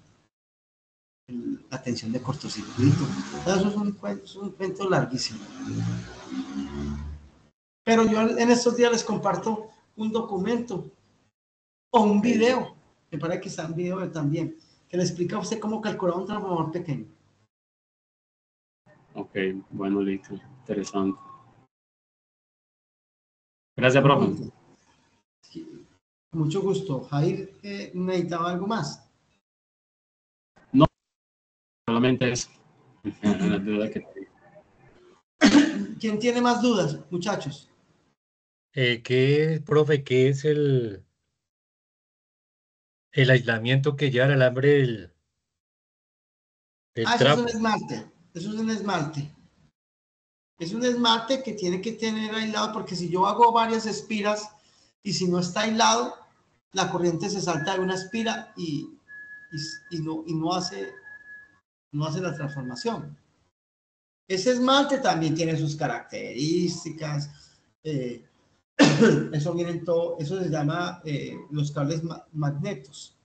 la tensión de cortocircuito. Eso es un cuento larguísimo. Pero yo en estos días les comparto un documento o un video, me parece que está en video también, que le explica a usted cómo calcular un transformador pequeño. Ok, bueno, listo. Interesante. Gracias, profe. Mucho gusto. Jair, ¿necesitaba algo más? No, solamente eso. La duda que tenía. ¿Quién tiene más dudas, muchachos? Profe, qué es el aislamiento que lleva el alambre del Eso es trapo? un esmalte. Eso es un esmalte. Es un esmalte que tiene que tener aislado, porque si yo hago varias espiras y si no está aislado, la corriente se salta de una espira y no hace la transformación. Ese esmalte también tiene sus características. Eso se llama los cables magnetos.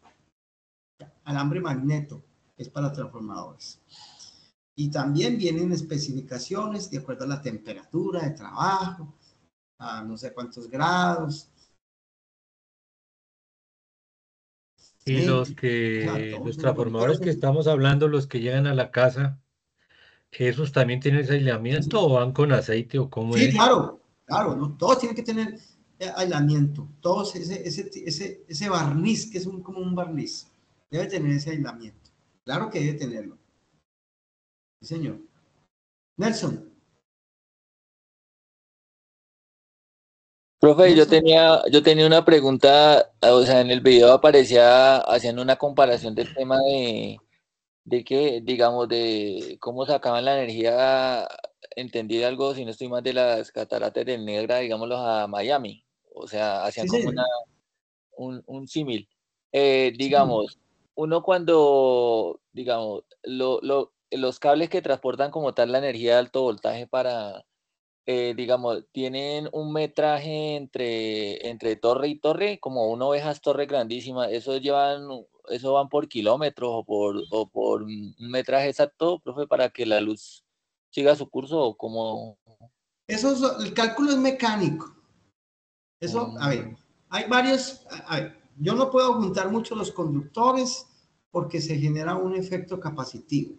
Alambre magneto es para transformadores. Y también vienen especificaciones de acuerdo a la temperatura de trabajo, a no sé cuántos grados. Y los transformadores que estamos hablando, los que llegan a la casa, ¿esos también tienen ese aislamiento o van con aceite o cómo Sí, es? claro, ¿no? Todos tienen que tener aislamiento, todos ese barniz, que es como un barniz, debe tener ese aislamiento. Claro que debe tenerlo. Sí, señor. Nelson. Profe, yo tenía una pregunta, o sea, en el video aparecía haciendo una comparación del tema de que, digamos, de cómo sacaban la energía, entendí algo, si no estoy mal, de las cataratas del Niágara, digámoslo, a Miami. O sea, hacían Sí, como señor. un símil. Digamos, uno cuando, digamos, los cables que transportan como tal la energía de alto voltaje para digamos, tienen un metraje entre torre y torre, como uno ve esas torres grandísimas, eso van por kilómetros o por un metraje exacto, profe, para que la luz siga su curso o como... El cálculo es mecánico. Eso, a ver, hay varios, a ver, yo no puedo juntar mucho los conductores porque se genera un efecto capacitivo.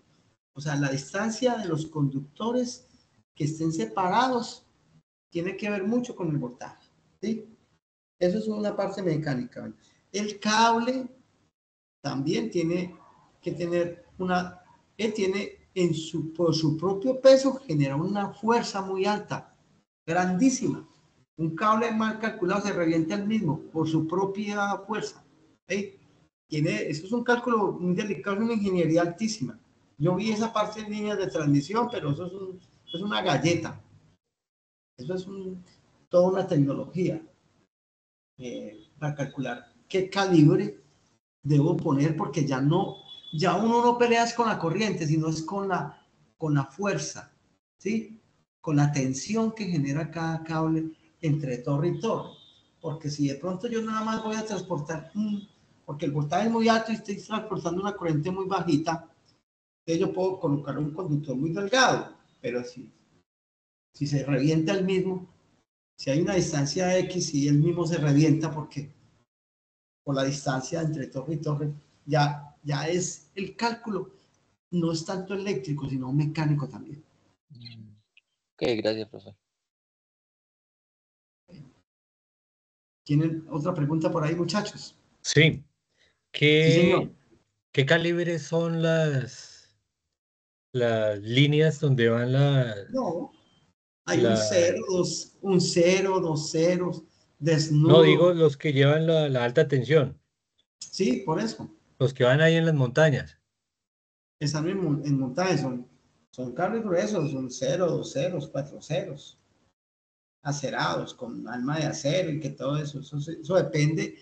O sea, la distancia de los conductores que estén separados tiene que ver mucho con el voltaje, ¿sí? Eso es una parte mecánica. El cable también tiene que tener por su propio peso, genera una fuerza muy alta, grandísima. Un cable mal calculado se revienta el mismo por su propia fuerza. ¿Sí? Eso es un cálculo muy delicado, es una ingeniería altísima. Yo vi esa parte en líneas de transmisión, pero eso es una galleta. Eso es toda una tecnología para calcular qué calibre debo poner, porque ya uno no pelea con la corriente, sino es con la fuerza, ¿sí? Con la tensión que genera cada cable entre torre y torre. Porque si de pronto yo nada más voy a transportar, porque el voltaje es muy alto y estoy transportando una corriente muy bajita, entonces yo puedo colocar un conductor muy delgado, pero si se revienta el mismo, si hay una distancia X y el mismo se revienta porque por la distancia entre torre y torre, ya es el cálculo, no es tanto eléctrico, sino mecánico también. Ok, gracias, profe. ¿Tienen otra pregunta por ahí, muchachos? Sí. Sí, señor. ¿Qué calibres son las líneas donde van No, hay un cero, dos ceros, No, desnudo. digo los que llevan la alta tensión, Sí, por eso. los que van ahí en las montañas. Están en montañas, son cables gruesos, son 0, 2 ceros, 4 ceros, acerados, con alma de acero y que todo eso. Eso depende,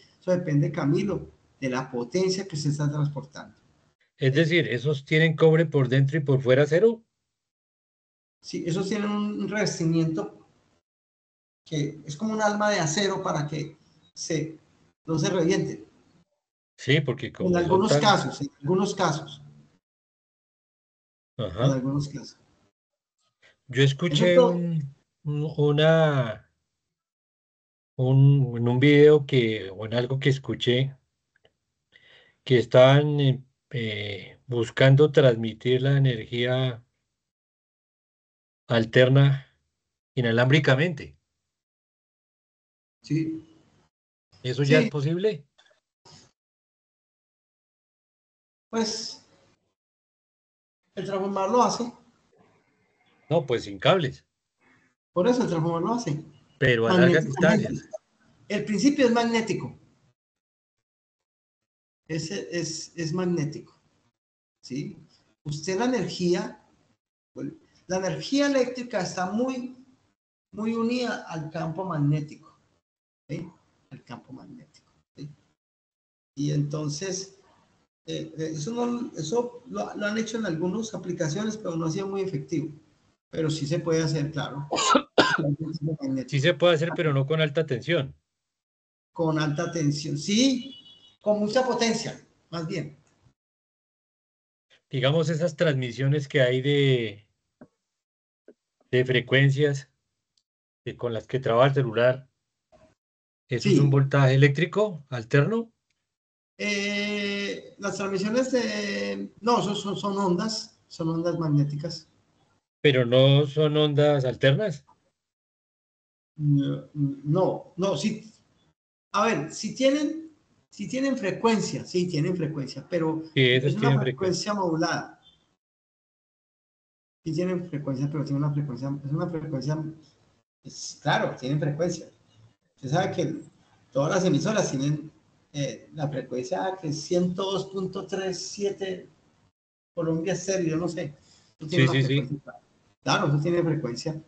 Camilo, de la potencia que se está transportando. Es decir, ¿esos tienen cobre por dentro y por fuera cero? Sí, esos tienen un revestimiento que es como un alma de acero para que no se reviente. Sí, porque En como son algunos tan... casos, en algunos casos. En Ajá. algunos casos. Yo Eso escuché todo, en un video o en algo que escuché que estaban buscando transmitir la energía alterna inalámbricamente. sí, ¿Eso ya es sí, posible? pues el transformador lo hace. No, pues sin cables, Por eso el transformador lo hace. pero a largas Magnéticamente. distancias. El principio es magnético. Es magnético. ¿Sí? Usted la energía eléctrica está muy unida al campo magnético. ¿Sí? Al campo magnético. ¿Sí? Y entonces, eso lo han hecho en algunas aplicaciones, pero no ha sido muy efectivo. Pero sí se puede hacer, claro. Sí se puede hacer, pero no con alta tensión. Con alta tensión. Sí, con mucha potencia, más bien. Digamos esas transmisiones que hay de frecuencias con las que trabaja el celular. ¿Eso es un Sí. voltaje eléctrico alterno? Las transmisiones no, son ondas magnéticas. Pero no son ondas alternas. No, sí. A ver, si tienen frecuencia, sí, tienen frecuencia, pero Sí, es esas una tienen frecuencia. frecuencia modulada. Sí tienen frecuencia, pero tiene una frecuencia, claro, tienen frecuencia. Usted sabe que todas las emisoras tienen la frecuencia que es 102.37 Colombia Estéreo, yo no sé. Eso tiene Sí, una sí, sí. frecuencia. Claro, eso tiene frecuencia.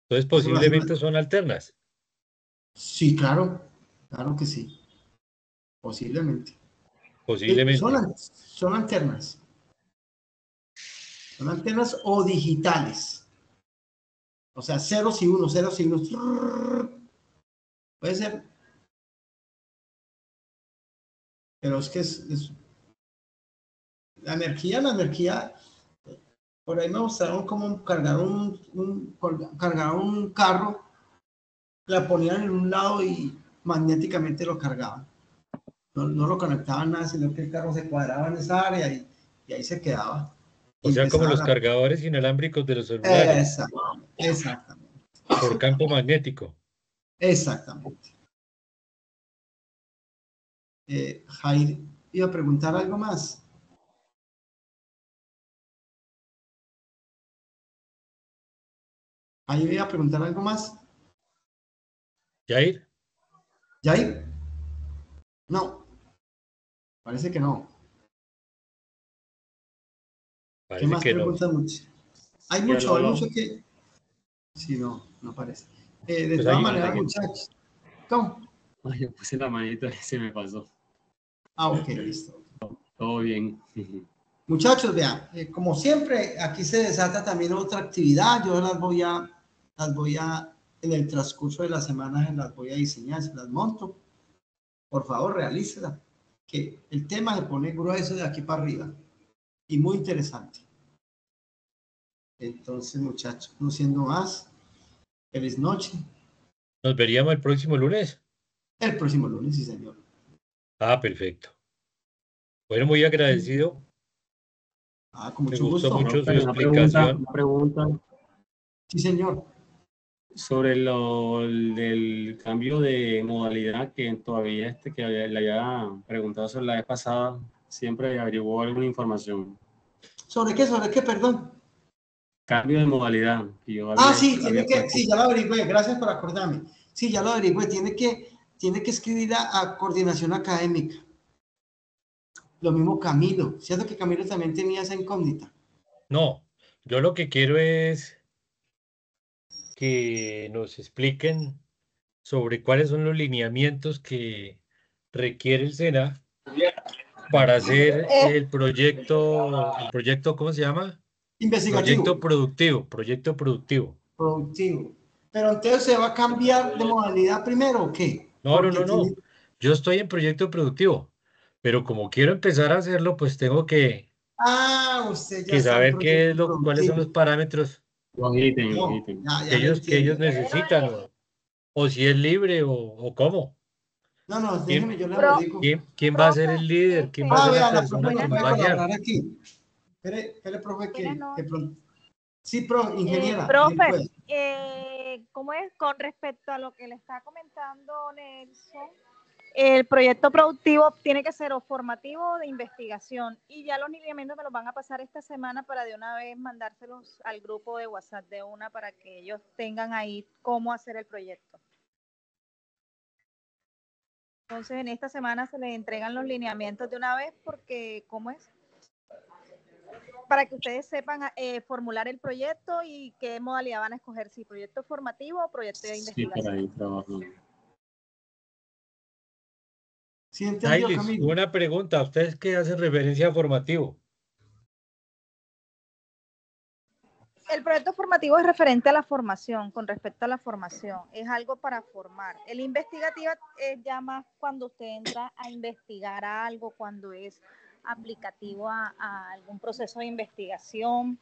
Entonces Eso lo hace posiblemente son alternas. Sí, claro, claro que sí, posiblemente. Posiblemente. Son antenas. Son antenas o digitales. O sea, ceros y unos. Puede ser. Pero es que la energía, por ahí me mostraron cómo cargar un carro, la ponían en un lado y magnéticamente lo cargaban. No lo conectaban nada, sino que el carro se cuadraba en esa área y ahí se quedaba. O Y sea, como empezaba los cargadores inalámbricos de los celulares Exactamente. por campo magnético. Exactamente. Jair, iba a preguntar algo más. Jair iba a preguntar algo más. ¿Jair? ¿Jair? No, parece que no. ¿Qué Parece más que no. preguntas? Hay Sí, mucho aló. que... Sí, no parece. De Pues todas hay, maneras, muchachos. ¿Cómo? Ay, yo puse la manito y se me pasó. Ok, listo. Todo bien. Muchachos, vean, como siempre, aquí se desata también otra actividad. Yo en el transcurso de la semana, las voy a diseñar, se las monto. Por favor, realícela, que el tema se pone grueso de aquí para arriba y muy interesante. Entonces, muchachos, no siendo más, feliz noche. ¿Nos veríamos el próximo lunes? El próximo lunes, sí, señor. Ah, perfecto. Bueno, muy agradecido. Con Me mucho gustó gusto. mucho su Una pregunta, explicación. una pregunta. Sí, señor. Sobre del cambio de modalidad que todavía le había preguntado sobre la vez pasada, siempre averiguó alguna información. ¿Sobre qué? ¿Sobre qué? Perdón. Cambio de modalidad. Que yo Sí, puesto. sí, ya lo averigüé, gracias por acordarme. Sí, ya lo averigüé, tiene que escribir a coordinación académica. Lo mismo Camilo, ¿cierto que Camilo también tenía esa incógnita? No, yo lo que quiero es que nos expliquen sobre cuáles son los lineamientos que requiere el SENA para hacer el proyecto, ¿cómo se llama? Investigativo. Proyecto productivo. Productivo. Pero entonces se va a cambiar de modalidad primero, ¿o qué? No. Yo estoy en proyecto productivo, pero como quiero empezar a hacerlo, pues tengo que Usted ya está en saber proyecto cuáles son productivo. los parámetros Los ítems. Ya lo que entiendo. ellos necesitan, o si es libre o cómo. No, ¿Quién, déjeme, yo le averiguo. quién va a ser el líder? ¿Quién va a ser la Vea, la profe persona que nos nos puede va a guiar? colaborar aquí. Espere, profe, Buenas que noches. pronto. Sí, ingeniera, bien Profe, puede. ¿cómo es? Con respecto a lo que le está comentando Nelson, el proyecto productivo tiene que ser o formativo o de investigación, y ya los lineamientos me los van a pasar esta semana para de una vez mandárselos al grupo de WhatsApp de una para que ellos tengan ahí cómo hacer el proyecto. Entonces, en esta semana se les entregan los lineamientos de una vez porque, ¿cómo es? Para que ustedes sepan formular el proyecto y qué modalidad van a escoger, si proyecto formativo o proyecto de investigación. Sí, por ahí trabajo. Sí, entendió, Dailis, Camilo. una pregunta. ¿Ustedes qué hacen referencia a formativo? El proyecto formativo es referente a la formación, con respecto a la formación, es algo para formar. El investigativo es ya más cuando usted entra a investigar algo, cuando es aplicativo a algún proceso de investigación,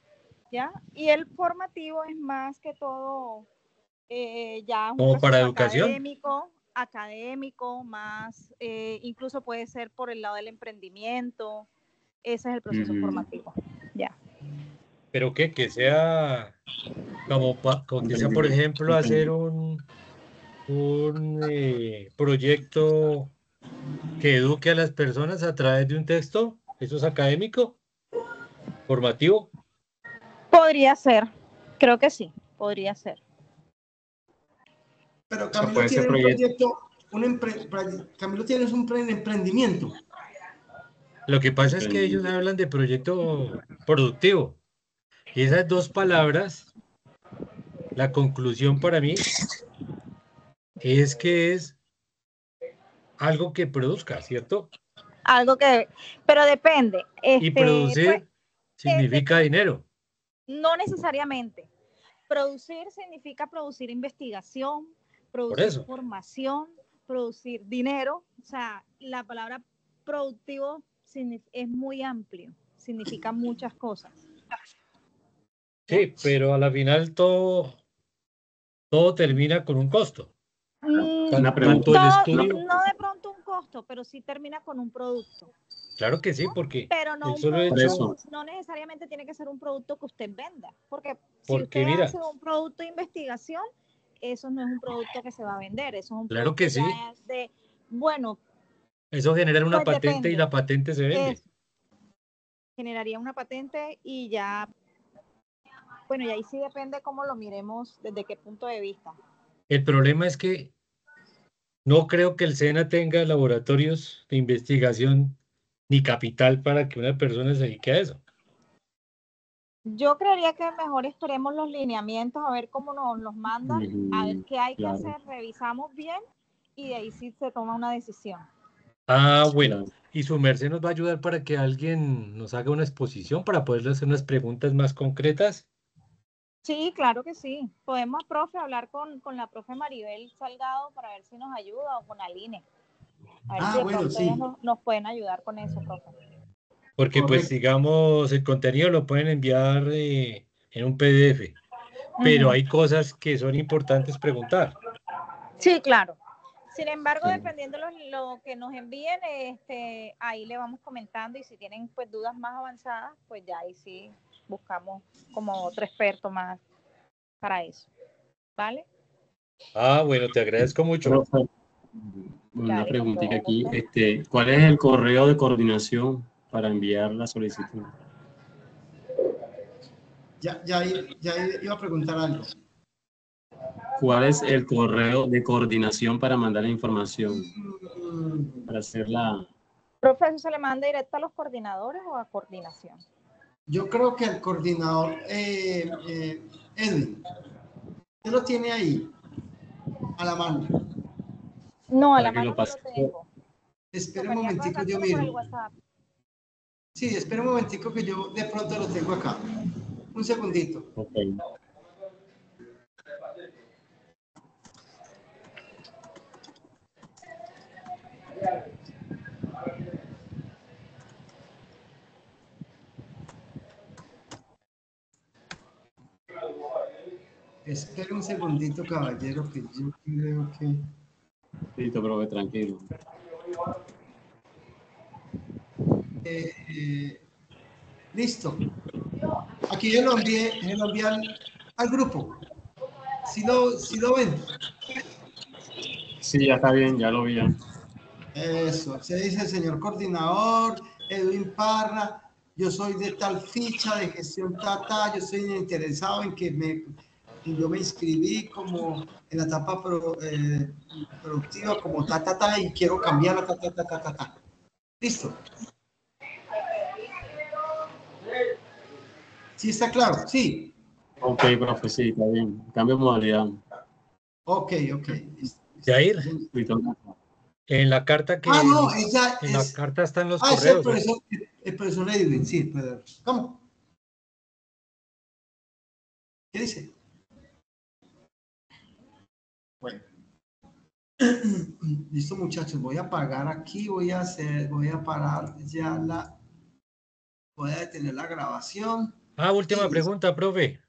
¿ya? Y el formativo es más que todo ya un ¿Como para proceso educación? académico, más, incluso puede ser por el lado del emprendimiento, ese es el proceso formativo, ya. Pero que sea como que sea, por ejemplo, hacer un proyecto que eduque a las personas a través de un texto. ¿Eso es académico? ¿Formativo? Podría ser, creo que sí, podría ser. Pero Camilo tiene un proyecto, Camilo tiene un emprendimiento. Lo que pasa es que ellos hablan de proyecto productivo. Y esas dos palabras, la conclusión para mí es que es algo que produzca, ¿cierto? Algo que, pero depende. Y producir significa dinero. No necesariamente. Producir significa producir investigación, producir formación, producir dinero. O sea, la palabra productivo es muy amplio, significa muchas cosas. Sí, pero a la final todo termina con un costo. Tanto el estudio. No de pronto un costo, pero sí termina con un producto. Claro que sí, porque pero no, el solo hecho, no necesariamente tiene que ser un producto que usted venda, porque si usted hace un producto de investigación, eso no es un producto que se va a vender, eso es un claro producto que sí. de, bueno. Eso genera una patente y la patente se vende. Generaría una patente y ya, bueno, y ahí sí depende cómo lo miremos, desde qué punto de vista. El problema es que no creo que el SENA tenga laboratorios de investigación ni capital para que una persona se dedique a eso. Yo creería que mejor esperemos los lineamientos, a ver cómo nos los mandan, a ver qué hay que hacer, revisamos bien y de ahí sí se toma una decisión. Bueno, y su merced nos va a ayudar para que alguien nos haga una exposición para poderle hacer unas preguntas más concretas. Sí, claro que sí. Podemos, profe, hablar con la profe Maribel Salgado para ver si nos ayuda, o con Aline. A ver si ellos nos pueden ayudar con eso, profe. Porque pues digamos, el contenido lo pueden enviar en un PDF, pero hay cosas que son importantes preguntar. Sí, claro. Sin embargo, dependiendo lo que nos envíen, ahí le vamos comentando, y si tienen pues dudas más avanzadas, pues ya ahí sí buscamos como otro experto más para eso. ¿Vale? Ah, bueno, te agradezco mucho. Profe, una preguntita aquí. ¿Cuál es el correo de coordinación para enviar la solicitud? Ya iba a preguntar algo. ¿Cuál es el correo de coordinación para mandar la información? Para hacer la... Profe, ¿eso se le manda directo a los coordinadores o a coordinación? Yo creo que el coordinador, Edwin, usted lo tiene ahí, a la mano. No, a Para la que mano lo no pase. lo tengo. Espera un Tocaría momentico, yo pasártelo por el miro. WhatsApp. Sí, espera un momentico que yo de pronto lo tengo acá. Un segundito. Ok. Espera un segundito, caballero, que yo creo que... Listo, profe, tranquilo. Listo. Aquí ya lo envié al grupo. ¿Sí lo ven? Sí, ya está bien, ya lo vi ya. Eso, se dice señor coordinador, Edwin Parra, yo soy de tal ficha de gestión tata, yo estoy interesado en que yo me inscribí como en la etapa productiva como y quiero cambiarla, Listo. ¿Sí está claro? Sí. Ok, profe, sí, está bien. Cambio de modalidad. Ok. Jair, Listo. en la carta que... No, ella en la es... carta están los es correos. el profesor Edwin, sí. Pero, ¿cómo? ¿Qué dice? Bueno. Listo, muchachos, voy a apagar aquí, voy a parar ya voy a detener la grabación. Última pregunta, profe.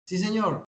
Sí, señor.